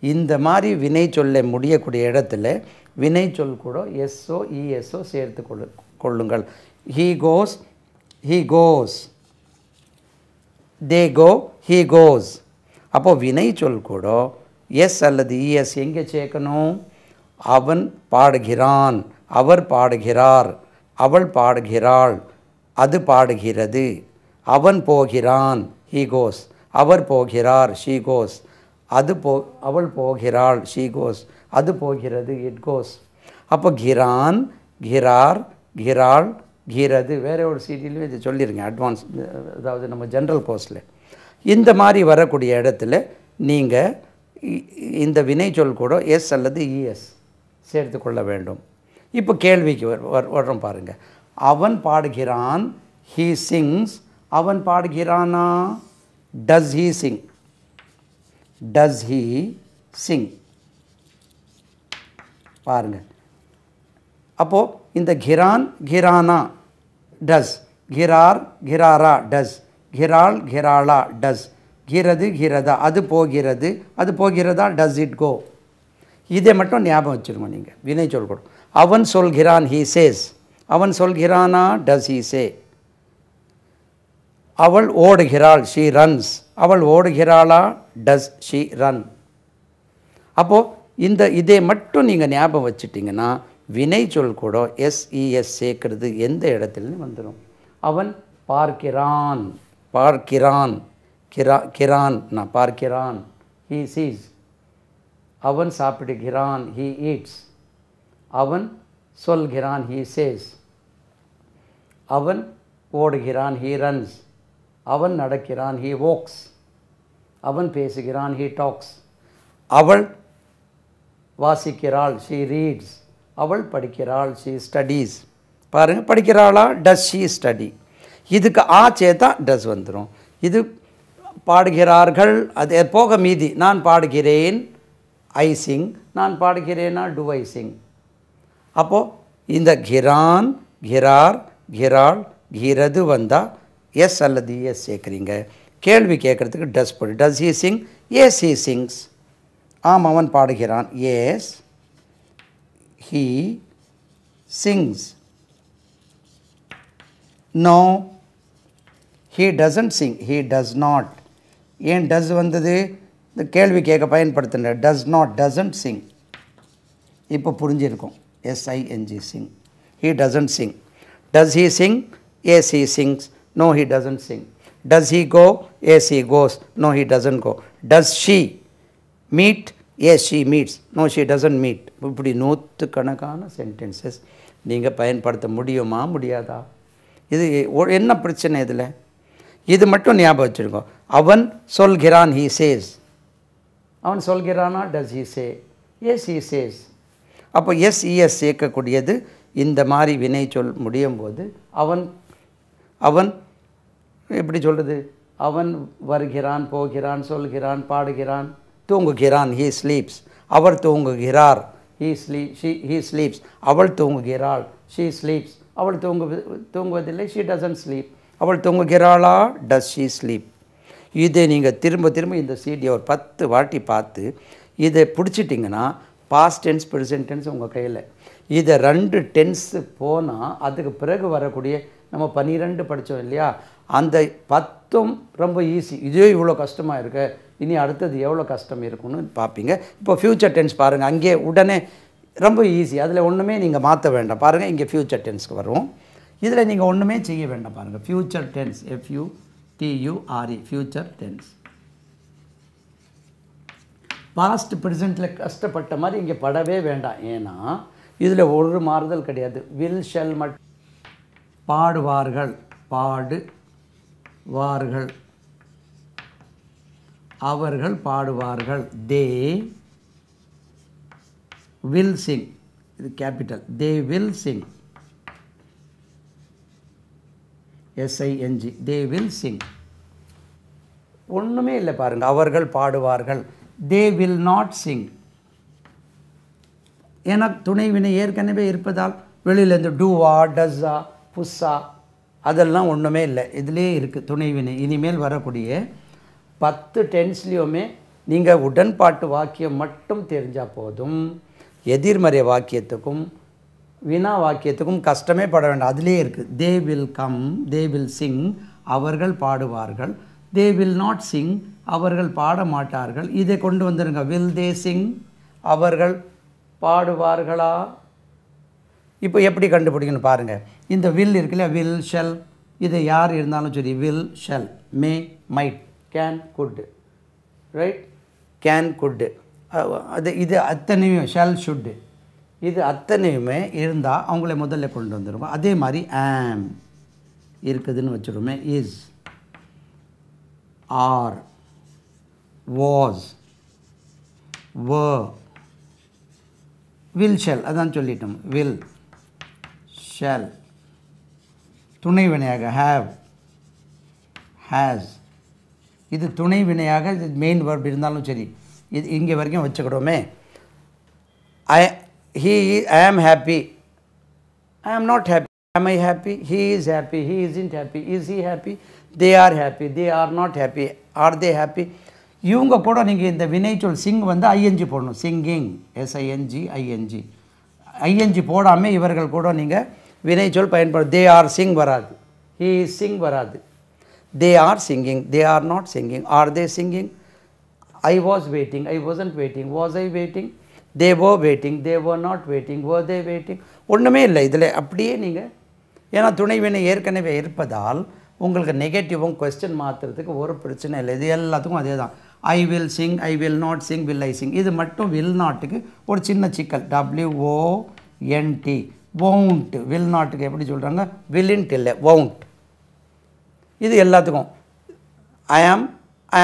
இந்த மாதிரி வினை சொல்ல முடியக்கூடிய இடத்துல வினை சொல் கூட எஸ்ஓ இஎஸ்ஓ சேர்த்து கொள்ளுங்கள். He goes, he goes, they go, he goes. அப்போது வினை சொல் கூட எஸ் அல்லது இஎஸ் எங்கே சேர்க்கணும்? அவன் பாடுகிறான், அவர் பாடுகிறார், அவள் பாடுகிறாள், அது பாடுகிறது, அவன் போகிறான், ஹீ கோஸ், அவர் போகிறார், ஷீ கோஸ், அவள் போகிறாள், ஷீ கோஸ், அது போகிறது, இட் கோஸ். அப்போ கிரான், கிரார், கிராள், கீரது வேறு ஒரு சீடிலையும் இதை சொல்லிடுங்க அட்வான்ஸ், அதாவது நம்ம ஜென்ரல் கோர்ஸில். இந்த மாதிரி வரக்கூடிய இடத்துல நீங்கள் இந்த வினைச்சொல் கூட எஸ் அல்லது இஎஸ் சேர்த்து கொள்ள வேண்டும். இப்போ கேள்விக்கு வர்றோம் பாருங்கள். அவன் பாடுகிறான், ஹீ சிங்ஸ். அவன் பாடுகிறானா? Does he sing? Does he sing? பாருங்கள். அப்போது இந்த கிரான் கிரானா டஸ், கிரார் கிராரா டஸ், கிராள் கிராளா டஸ், கிரது கிரதா அது போகிறது, அது போகிறதா டஸ் இட் கோ. இதை மட்டும் ஞாபகம் வச்சுருங்க நீங்கள் வினை சொல் கூட. அவன் சொல்கிறான், ஹீ சேஸ். அவன் சொல்கிறானா? டஸ் ஹீ சே. அவள் ஓடுகிறாள், ஷீ ரன்ஸ். அவள் ஓடுகிறாளா? Does she run. அப்போது இதை மட்டும் நீங்கள் ஞாபகம் வச்சுட்டிங்கன்னா வினை சொல் கூட எஸ்இஎஸ் சேர்க்கறது எந்த இடத்துலையும் வந்துடும். அவன் பார்க்கிறான், பார்க்கிறான், கிரான் நான் பார்க்கிறான், ஹீ சீஸ். அவன் சாப்பிடுகிறான், ஹீ ஈட்ஸ். அவன் சொல்கிறான், ஹீ சேஸ். அவன் ஓடுகிறான், ஹீ ரன்ஸ். அவன் நடக்கிறான், ஹீ வாக்ஸ். அவன் பேசுகிறான், ஹீ டாக்ஸ். அவள் வாசிக்கிறாள், ஷீ ரீட்ஸ். அவள் படிக்கிறாள், ஷீ ஸ்டடீஸ். பாருங்கள், படிக்கிறாளா? Does she study. இதுக்கு ஆ சேர்த்தா டஸ் வந்துடும். இது பாடுகிறார்கள், அது போக மீதி. நான் பாடுகிறேன், ஐ சிங். நான் பாடுகிறேனா? டு ஐ சிங். அப்போது இந்த கிரான் கிரார் கிராள் கிரது வந்தால் எஸ் அல்லது எஸ் சேர்க்குறீங்க. கேள்வி கேட்குறதுக்கு டஸ் போடு. Does he sing? Yes he sings. ஆம், அவன் பாடுகிறான். Yes he sings. No, he doesn't sing. He does not. ஏன் டஸ் வந்தது? இந்த கேள்வி கேட்க பயன்படுத்தின டஸ் நாட், டசன்ட் சிங். இப்போ புரிஞ்சிருக்கும். S I N G sing. He doesn't sing. Does he sing? Yes he sings. No, he doesn't sing. Does he go? Yes he goes. No, he doesn't go. Does she meet? Yes she meets. No, she doesn't meet. இப்படி நூற்றுக்கணக்கான sentences நீங்கள் பயன்படுத்த முடியுமா முடியாதா? இது என்ன பிரச்சனை இதில்? இது மட்டும் ஞாபகம் வச்சுருக்கோம். அவன் சொல்கிறான், ஹீ சேஸ். அவன் சொல்கிறானா? Does he say? Yes he says. அப்போ எஸ்இஎஸ் சேர்க்கக்கூடியது இந்த மாதிரி வினை சொல் முடியும் போது அவன் அவன் எப்படி சொல்கிறது? அவன் வருகிறான், போகிறான், சொல்கிறான், பாடுகிறான், தூங்குகிறான், ஹீ ஸ்லீப்ஸ். அவர் தூங்குகிறார், ஹீ ஸ்லீப்ஸ். அவள் தூங்குகிறாள், ஷீ ஸ்லீப்ஸ். அவள் தூங்குவதில்லை, ஷீ டசன்ட் ஸ்லீப். அவள் தூங்குகிறாளா? Does she sleep. இதை நீங்கள் திரும்ப திரும்ப இந்த சீடியை ஒரு 10 வாட்டி பார்த்து இதை பிடிச்சிட்டிங்கன்னா பாஸ்ட் டென்ஸ் ப்ரெசன்ட் டென்ஸ் உங்கள் கையில். இதை 2 டென்ஸு போனால் அதுக்கு பிறகு வரக்கூடிய நம்ம 12 படித்தோம் இல்லையா, அந்த 10ம் ரொம்ப ஈஸி. இதே இவ்வளோ கஷ்டமாக இருக்கு, இனி அடுத்தது எவ்வளோ கஷ்டம் இருக்குன்னு பார்ப்பீங்க. இப்போ ஃப்யூச்சர் டென்ஸ் பாருங்கள், அங்கே உடனே ரொம்ப ஈஸி. அதில் ஒன்றுமே நீங்கள் மாற்ற வேண்டாம். பாருங்கள், இங்கே ஃப்யூச்சர் டென்ஸ்க்கு வரும். இதில் நீங்கள் ஒன்றுமே செய்ய வேண்டாம். பாருங்கள், future tense, FUTURE, future tense. Past ப்ரெசென்ட்டில் கஷ்டப்பட்ட மாதிரி இங்கே படவே வேண்டாம். ஏன்னா இதில் ஒரு மாறுதல் கிடையாது. வில் ஷல் மட். பாடுவார்கள், பாடுவார்கள். அவர்கள் பாடுவார்கள், தே வில் சிங். இது capital. They will sing, SING, they will sing. ஒன்றுமே இல்லை பாருங்கள். அவர்கள் பாடுவார்கள், தே வில் நாட் சிங். ஏன்னா துணை வினை ஏற்கனவே இருப்பதால் வெளியிலேருந்து டூவா, டஸ்ஸா, புஸ்ஸா அதெல்லாம் ஒன்றுமே இல்லை. இதிலே இருக்குது துணை வினை. இனிமேல் வரக்கூடிய 10 டென்ஸ்லேயுமே நீங்கள் உடன்பாட்டு வாக்கியம் மட்டும் தெரிஞ்சால் போதும். எதிர்மறை வாக்கியத்துக்கும் வினா வாக்கியத்துக்கும் கஷ்டமே பட வேண்டாம். அதிலே இருக்குது. They will come, they will sing. அவர்கள் பாடுவார்கள். They will not sing. அவர்கள் பாட மாட்டார்கள். இதை கொண்டு வந்துடுங்க. Will they sing? அவர்கள் பாடுவார்களா? இப்போ எப்படி கண்டுபிடிக்கணும் பாருங்கள். இந்த வில் இருக்குல்ல, வில் ஷெல், இது யார் இருந்தாலும் சரி, will shell, May, might, can, good, right? Can, good, அது இது அத்தனையும் ஷெல், ஷுட்டு, இது அத்தனையுமே இருந்தால் அவங்கள முதல்ல கொண்டு வந்துடுவோம். அதே மாதிரி ஆம் இருக்குதுன்னு வச்சுருவோமே. Is, are, was, were, will shall அதான் சொல்லிட்டோம். will, shall, துணை வினையாக have, has. இது துணை வினையாக இது மெயின் verb இருந்தாலும் சரி, இது இங்கே வரைக்கும் வச்சுக்கிடுவோமே. I am happy. I am not happy. Am I happy? He is happy. He isn't happy. Is he happy? They are happy. They are not happy. Are they happy? இவங்க கூட நீங்கள் இந்த வினைச்சொல் சிங் வந்து ஐஎன்ஜி போடணும். சிங்கிங், SING, ஐஎன்ஜி போடாமல் இவர்கள் கூட நீங்கள் வினைச்சொல் பயன்படும். தே ஆர் சிங் வராது. ஹீ இஸ் சிங் வராது. They are singing. They are not singing. Are they singing? I was waiting. I wasn't waiting. Was I waiting? They were waiting. They were not waiting. were they waiting? ஒன்றுமே இல்லை இதில். அப்படியே நீங்கள் ஏன்னா துணைவினை ஏற்கனவே இருப்பதால் உங்களுக்கு நெகட்டிவும் கொஸ்டின் மாற்றுறதுக்கு ஒரு பிரச்சனை இல்லை. இது எல்லாத்துக்கும் அதே தான். I will sing, I will not Singh, will I Singh. இது மட்டும் வில் நாட்டுக்கு ஒரு சின்ன சிக்கல். WONT, won't. வில் நாட்டுக்கு எப்படி சொல்கிறாங்க? வில்லின்ட் இல்லை, won't. இது எல்லாத்துக்கும் I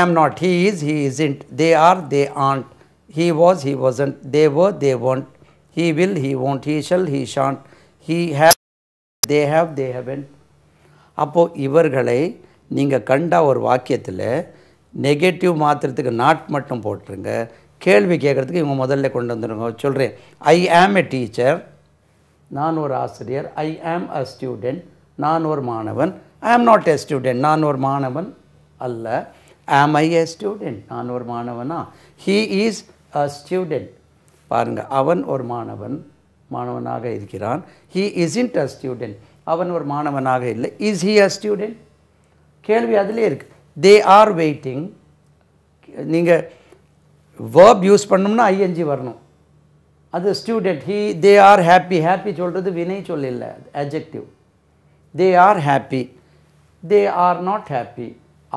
am not, he is, he isn't, they are, they aren't, he was, he wasn't, they were, they won't, he will, he won't, he shall, he shan't, he have, they have, they haven't. அப்போது இவர்களை நீங்கள் கண்ட ஒரு வாக்கியத்தில் negative மாற்றுறதுக்கு not மட்டும் போட்டுருங்க. கேள்வி கேட்குறதுக்கு இவங்க முதல்ல கொண்டு வந்துடுங்க. சொல்கிறேன். ஐ ஆம் எ டீச்சர், நான் ஒரு ஆசிரியர். ஐ ஆம் அ ஸ்டூடெண்ட், நான் ஒரு மாணவன். ஐ ஆம் நாட் எ ஸ்டூடெண்ட், நான் ஒரு மாணவன் அல்ல. ஆம் ஐ எ ஸ்டூடெண்ட், நான் ஒரு மாணவனா? He is a student. பாருங்கள், அவன் ஒரு மாணவனாக இருக்கிறான். ஹீ இஸ்ன்ட் அ ஸ்டூடெண்ட், அவன் ஒரு மாணவனாக இல்லை. Is he a student? கேள்வி அதிலே இருக்குது. They are waiting. நீங்கள் வேர்ப் யூஸ் பண்ணோம்னா ஐஎன்ஜி வரணும். அது student. They are happy. Happy சொல்கிறது வினை சொல் இல்லை, adjective. They are happy. They are not happy.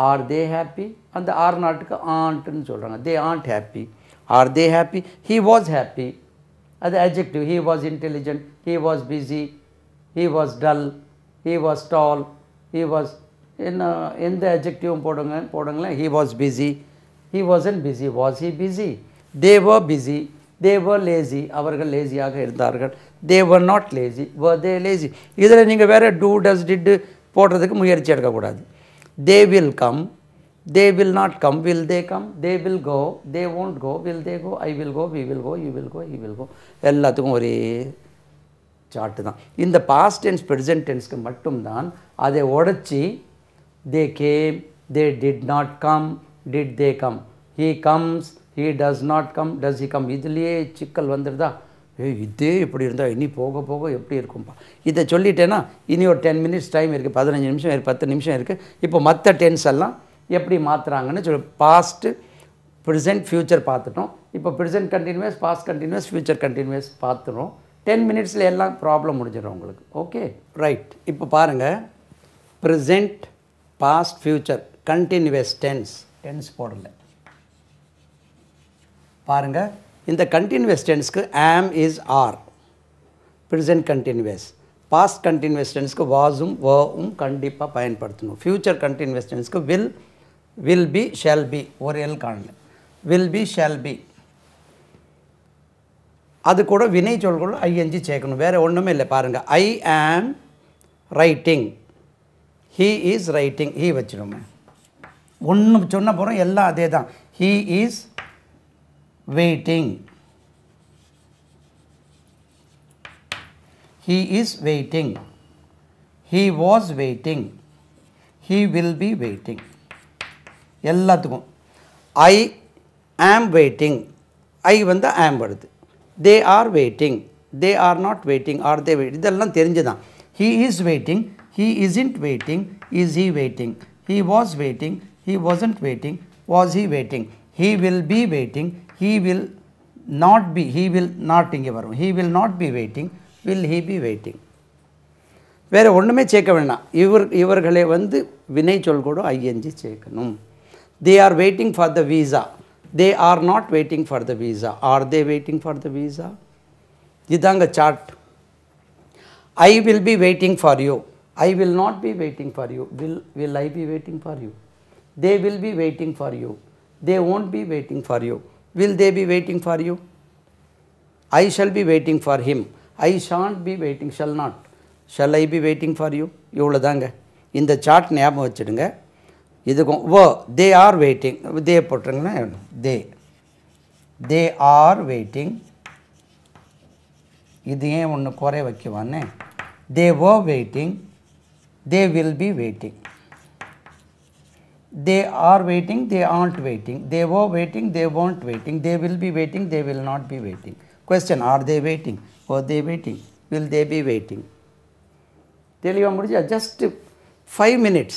Are they happy? அந்த ஆர் நாட்டுக்கு ஆண்ட்னு சொல்கிறாங்க. They aren't happy. Are they happy? He was happy, அது adjective. He was intelligent. He was busy. He was dull. He was tall. He was எந்த அட்ஜெக்டிவும் போடுங்களேன். He was busy. He wasn't busy. Was he busy? They were busy. They were lazy. அவர்கள் லேசியாக இருந்தார்கள். They were not lazy. Were they lazy? இதில் நீங்கள் வேறு do, does, did போடுறதுக்கு முயற்சி எடுக்கக்கூடாது. They will come. They will not come. Will they come? They will go. They won't go. Will they go? I will go. We will go. You will go. He will go. எல்லாத்துக்கும் ஒரே chart தான். இந்த past tense present டென்ஸ்க்கு மட்டும்தான் அதை உடச்சி they came, they did not come, did they come, he comes, he does not come, does he come. இதுலேயே சிக்கல் வந்துடுதா? இதே இப்படி இருந்தால் இனி போக போக எப்படி இருக்கும்பா. இதை சொல்லிட்டேன்னா இனி ஒரு 10 மினிட்ஸ் டைம் இருக்குது, 15 நிமிஷம் இருக்குது, 10 நிமிஷம் இருக்குது. இப்போ மற்ற டென்ஸ் எல்லாம் எப்படி மாற்றுறாங்கன்னு சொல்லி பாஸ்ட்டு, ப்ரெசென்ட், ஃப்யூச்சர் பார்த்துட்டோம். இப்போ present continuous, past continuous, future continuous பார்த்துறோம். 10 மினிட்ஸில் எல்லாம் ப்ராப்ளம் முடிஞ்சிடும் உங்களுக்கு. Okay, right. இப்போ பாருங்கள், present, past, future, continuous tense போடலை. பாருங்கள், இந்த கண்டினியூஸ் டென்ஸ்க்கு am, is, are present continuous. Past continuous டென்ஸ்க்கு வாஸும் வரும் கண்டிப்பாக பயன்படுத்தணும். ஃப்யூச்சர் கண்டினியூஸ் டென்ஸ்க்கு வில் பி, ஷால் பி, ஒரு எல் காணல, வில் பி, ஷால் பி. அது கூட வினை சொல்கள் ஐஎன்ஜி சேர்க்கணும், வேறு ஒன்றுமே இல்லை. பாருங்கள், I am writing, he is writing, he வச்சிடுமே. ஒன்று சொன்ன போகிறோம், எல்லாம் அதே தான். He is waiting, he is waiting, he was waiting, he will be waiting. எல்லாத்துக்கும் I am waiting, I வந்து am வருது. They are waiting, they are not waiting, are they waiting? இதெல்லாம் தெரிஞ்சுதான். He is waiting, he isn't waiting, is he waiting? He was waiting, he wasn't waiting, was he waiting? He will be waiting, he will not be, he will not இங்கே வரும். He will not be waiting, will he be waiting? வேறு ஒன்றுமே சேர்க்க வேண்டாம். இவர்களை வந்து வினை சொல் கூட ஐஎன்ஜி சேர்க்கணும். They are waiting for the visa, they are not waiting for the visa, are they waiting for the visa? இதாங்க chart. I will be waiting for you. I will not be waiting for you. Will I be waiting for you? They will be waiting for you. They won't be waiting for you. Will they be waiting for you? I shall be waiting for him. I shan't be waiting, shall not. Shall I be waiting for you? இவ்வளோதாங்க. இந்த chart ஞாபகம் வச்சுடுங்க. இதுக்கும் they are waiting. they போட்டுருங்கன்னா they are waiting. இது ஏன் ஒன்று குறை வைக்குவானே. they were waiting. they will be waiting. they are waiting. they aren't waiting. they were waiting. they weren't waiting. they will be waiting. they will not be waiting. Question, are they waiting? were they waiting? will they be waiting? தெளிவாக முடிஞ்சா just 5 minutes.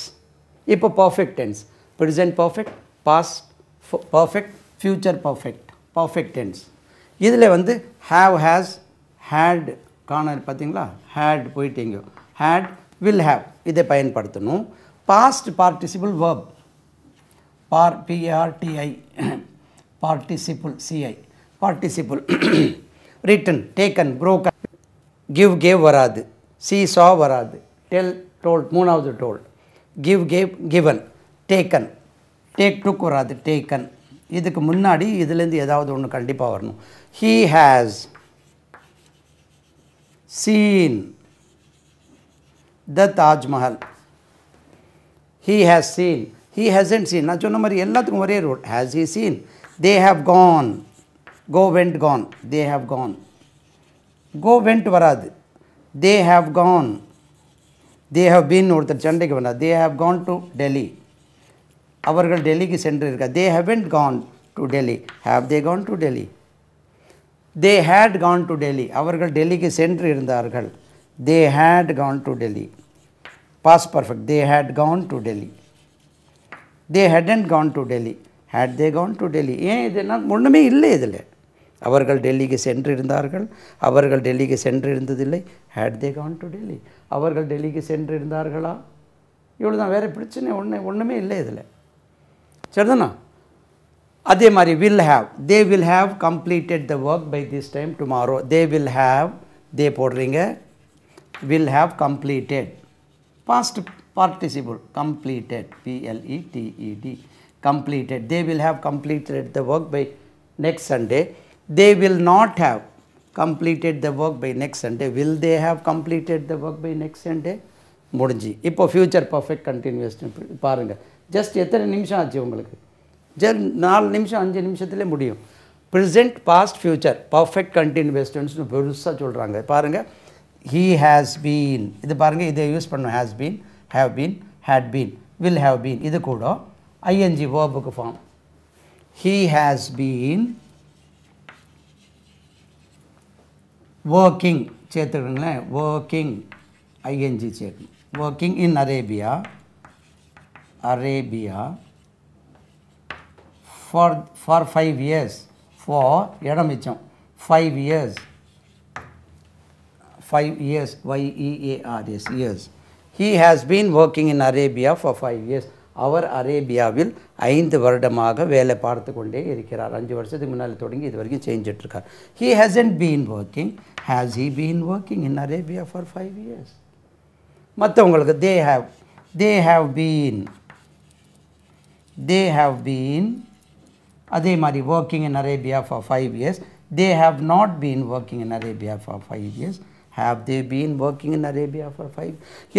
இப்போ perfect tense, present perfect, past perfect, future perfect, perfect tense. இதில் வந்து have, has, had காணல் பார்த்தீங்களா. had போயிட்டீங்க. had, will have இதை பயன்படுத்தணும். past participle verb, PRTI, participle CI, participle. written, taken, broken. give, gave வராது. see, saw வராது. tell, told, மூணாவது told. give, gave, given. taken, take, took வராது. taken. இதுக்கு முன்னாடி இதுலேருந்து ஏதாவது ஒன்று கண்டிப்பாக வரணும். he has seen the Taj Mahal. he has seen. he hasn't seen. நான் சொன்ன மாதிரி எல்லாத்துக்கும் ஒரே rule. has he seen? they have gone. go, went, gone. they have gone. go, went வராது. they have gone. they have been ஒருத்தர் சண்டைக்கு வந்தார். they have gone to Delhi. அவர்கள் டெல்லிக்கு சென்று இருக்கார். they haven't gone to Delhi. have they gone to Delhi? they had gone to Delhi. அவர்கள் டெல்லிக்கு சென்று இருந்தார்கள். they had gone to Delhi. past perfect, they had gone to Delhi. they hadn't gone to Delhi. had they gone to Delhi? ஏன் இதெல்லாம் ஒன்றுமே இல்லை இதில். அவர்கள் டெல்லிக்கு சென்று இருந்தார்கள். அவர்கள் டெல்லிக்கு சென்று இருந்ததில்லை. had they gone to Delhi? அவர்கள் டெல்லிக்கு சென்று இருந்தார்களா? இவ்வளோ தான். வேறு பிரச்சனை ஒன்றுமே இல்லை இதில். சரிதானா? அதே மாதிரி will have. they will have completed the work by this time tomorrow. they will have, they போடுறீங்க. will have completed. past participle, completed, PLETED, completed. they will have completed the work by next Sunday. they will not have completed the work by next Sunday. will they have completed the work by next Sunday? முடிஞ்சு. இப்போ future perfect continuous பாருங்கள். Just எத்தனை நிமிஷம் ஆச்சு உங்களுக்கு? 4 நிமிஷம் 5 நிமிஷத்துலேயே முடியும். Present, past, future perfect continuous டென்ஸ்னு பெருசாக சொல்கிறாங்க. பாருங்கள். he has been, இது பாருங்கள், இதை யூஸ் பண்ணும். has been, have been, had been, will have been. இது கூட ing வேர்புக்கு form. he has been working சேர்த்துக்கிங்களேன். working ing சேர்க்கணும். working in Arabia for 5 years. for இடம் மிச்சம் 5 years. 5 years, YEARS, years. he has been working in Arabia for 5 years. அவர் அரேபியாவில் 5 வருடமாக வேலை பார்த்து கொண்டே இருக்கிறார். 5 வருஷத்துக்கு முன்னால் தொடங்கி இது வரைக்கும் செஞ்சிட்ருக்கார். he hasn't been working. has he been working in Arabia for 5 years? மற்றவங்களுக்கு they have been அதே மாதிரி working in Arabia for 5 years. they have not been working in Arabia for 5 years. have they been working in Arabia for 5?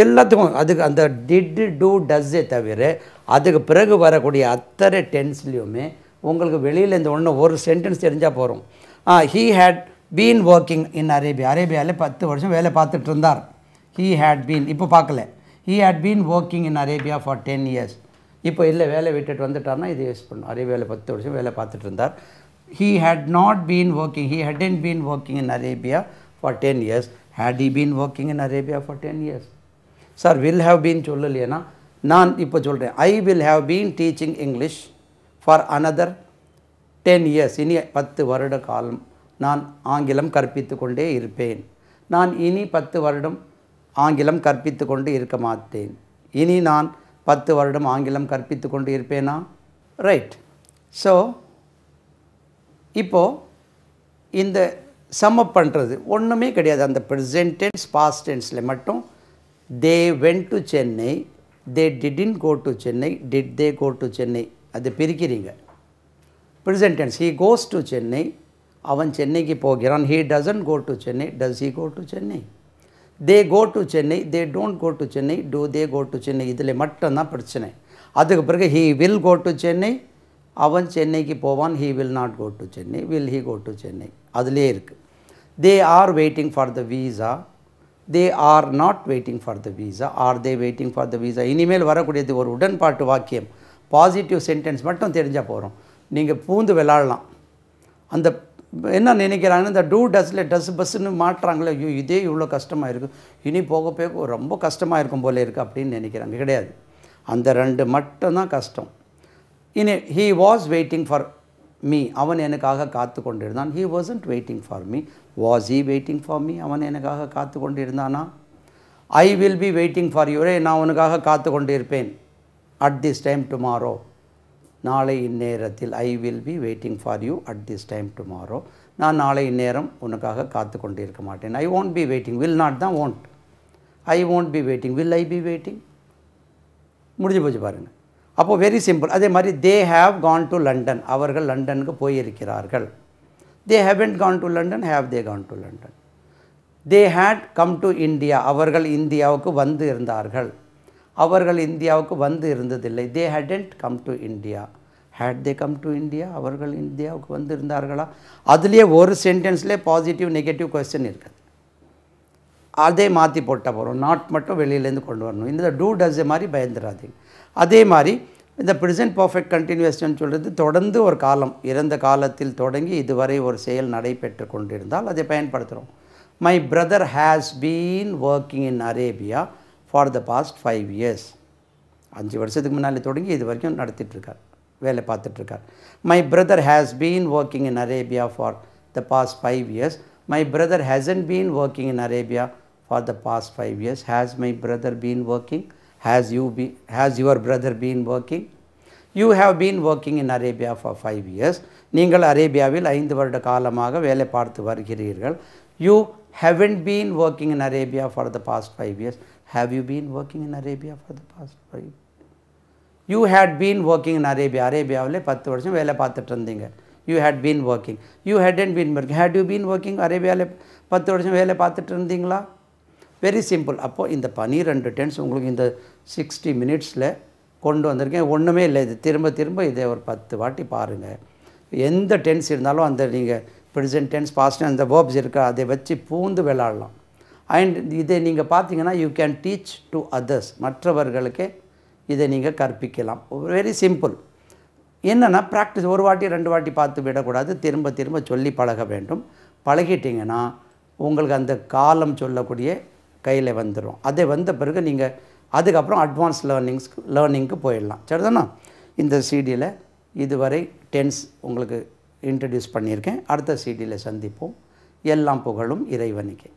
எல்லாத்துக்கும் அதுக்கு அந்த did, do, does தவிர அதுக்கு பிறகு வரக்கூடிய அத்தனை டென்ஸ்லையுமே உங்களுக்கு வெளியில் இந்த ஒரு சென்டென்ஸ் தெரிஞ்சால் போகிறோம். he had been working in Arabia. அரேபியாவில் 10 வருஷம் வேலை பார்த்துட்டு இருந்தார். he had been, இப்போ பார்க்கல. he had been working in Arabia for 10 years. இப்போ இல்லை, வேலை விட்டுட்டு வந்துட்டார்னா இது யூஸ் பண்ணும். அரேபியாவில் 10 வருஷம் வேலை பார்த்துட்டு இருந்தார். he had not been working. he hadn't been working in Arabia for 10 years. had he been working in Arabia for 10 years? Sir, will have been சொல்லலையேனா நான் இப்போ சொல்கிறேன். I will have been teaching English for another 10 years. இனி 10 வருட காலம் நான் ஆங்கிலம் கற்பித்து கொண்டே இருப்பேன். நான் இனி 10 வருடம் ஆங்கிலம் கற்பித்து கொண்டு இருக்க மாட்டேன். இனி நான் 10 வருடம் ஆங்கிலம் கற்பித்து கொண்டு இருப்பேனா? ரைட். ஸோ இப்போது இந்த சம் அப் பண்ணுறது ஒன்றுமே கிடையாது. அந்த ப்ரெசென்ட் டென்ஸ் பாஸ்ட் டென்ஸில் மட்டும் they went to Chennai, they didn't go to Chennai, did they go to Chennai, அது பிரிக்கிறீங்க. Present tense he goes to Chennai, அவன் சென்னைக்கு போகிறான். He doesn't go to Chennai, does he go to Chennai. They go to Chennai, they don't go to Chennai, do they go to Chennai. இதில் மட்டும்தான் பிரச்சனை. அதுக்கு பிறகு he will go to Chennai, அவன் சென்னைக்கு போவான். He will not go to Chennai, will he go to Chennai. அதிலே இருக்குது. They are waiting for the visa, they are not waiting for the visa, are they waiting for the visa. இனிமேல் வரக்கூடியது ஒரு உடன்பாட்டு வாக்கியம், positive sentence மட்டும் தெரிஞ்சால் போகிறோம். நீங்கள் பூந்து விளாடலாம். அந்த என்ன நினைக்கிறாங்கன்னா, இந்த டூ டஸ்ல டஸ் பஸ்ஸுன்னு மாட்டுறாங்களே, ஐயோ இதே இவ்வளோ கஷ்டமாக இருக்குது, இனி போக போக ரொம்ப கஷ்டமாக இருக்கும் போல இருக்குது அப்படின்னு நினைக்கிறாங்க. கிடையாது, அந்த ரெண்டு மட்டும்தான் கஷ்டம். இனி he was waiting for me, அவன் எனக்காக காத்து கொண்டிருந்தான். He wasn't waiting for me, was he waiting for me, அவன் எனக்காக காத்து கொண்டிருந்தானா. I will be waiting for you, நான் உனக்காக காத்து கொண்டிருப்பேன். அட் திஸ் டைம் டுமாரோ, நாளை இந்நேரத்தில். ஐ will be waiting for you at this time tomorrow, நான் நாளை இந்நேரம் உனக்காக காத்து கொண்டு இருக்க மாட்டேன். ஐ won't be waiting, will not தான் won't. I won't be waiting, will I be waiting? முடிஞ்சு போச்சு பாருங்கள். அப்போது வெரி சிம்பிள். அதே மாதிரி they have gone to London, அவர்கள் லண்டனுக்கு போயிருக்கிறார்கள். They haven't gone to London, have they gone to London. They had come to India, அவர்கள் இந்தியாவுக்கு வந்து இருந்தார்கள். அவர்கள் இந்தியாவுக்கு வந்து இருந்ததில்லை. They hadn't come to India, had they come to India, அவர்கள் இந்தியாவுக்கு வந்து இருந்தார்களா. அதுலேயே ஒரு சென்டென்ஸ்லேயே பாசிட்டிவ் நெகட்டிவ் கொஸ்டின் இருக்குது. அதே மாற்றி போட்டால் போகிறோம். நாட் மட்டும் வெளியிலேருந்து கொண்டு வரணும். இந்த டூ டஸ் மாதிரி பயந்துடாதீங்க. அதே மாதிரி இந்த ப்ரெசென்ட் பர்ஃபெக்ட் கண்டினியூஸ்ன்னு சொல்கிறது தொடர்ந்து ஒரு காலம், இறந்த காலத்தில் தொடங்கி இதுவரை ஒரு செயல் நடைபெற்று கொண்டிருந்தால் அதை பயன்படுத்துகிறோம். My brother has been working in Arabia for the past 5 years. 5 வருஷத்துக்கு முன்னாடி தொடங்கி இது வரைக்கும் நடத்திட்டுருக்கார், வேலை பார்த்துட்ருக்கார். My brother has been working in Arabia for the past 5 years. My brother hasn't been working in Arabia for the past 5 years. Has my brother been working, has your brother been working. You have been working in Arabia for 5 years. நீங்கள் அரேபியாவில் 5 வருட காலமாக வேலை பார்த்து வருகிறீர்கள். You haven't been working in Arabia for the past 5 years. Have you been working in Arabia for the past 5 years? You had been working in Arabia. அரேபியாவில் 10 வருஷம் வேலை பார்த்துட்டு இருந்தீங்க. You had been working. You hadn't been working. Had you been working? அரேபியாவில் 10 வருஷம் வேலை பார்த்துட்டு இருந்தீங்களா? Very simple. அப்போது இந்த 12 டென்ஸ் உங்களுக்கு இந்த 60 minutesல கொண்டு வந்திருக்கேன். ஒன்றுமே இல்லை, இது திரும்ப திரும்ப இதை ஒரு 10 வாட்டி பாருங்கள். எந்த டென்ஸ் இருந்தாலும் அந்த நீங்கள் ப்ரெசென்ட் டென்ஸ் பாஸ்ட் அந்த வேர்ப்ஸ் இருக்கா அதை வச்சு பூந்து விளாடலாம். அண்ட் இதை நீங்கள் பார்த்தீங்கன்னா you can teach to others, மற்றவர்களுக்கே இதை நீங்கள் கற்பிக்கலாம். Very simple. என்னென்னா ப்ராக்டிஸ், ஒரு வாட்டி 2 வாட்டி பார்த்து விடக்கூடாது, திரும்ப திரும்ப சொல்லி பழக வேண்டும். பழகிட்டிங்கன்னா உங்களுக்கு அந்த காலம் சொல்லக்கூடிய கையில் வந்துடும். அதை வந்த பிறகு நீங்கள் அதுக்கப்புறம் அட்வான்ஸ் லேர்னிங்க்கு போயிடலாம். சரிதானா? இந்த சிடியில் இதுவரை டென்ஸ் உங்களுக்கு இன்ட்ரடியூஸ் பண்ணியிருக்கேன். அடுத்த சிடியில் சந்திப்போம். எல்லாம் புகழும் இறைவனுக்கே.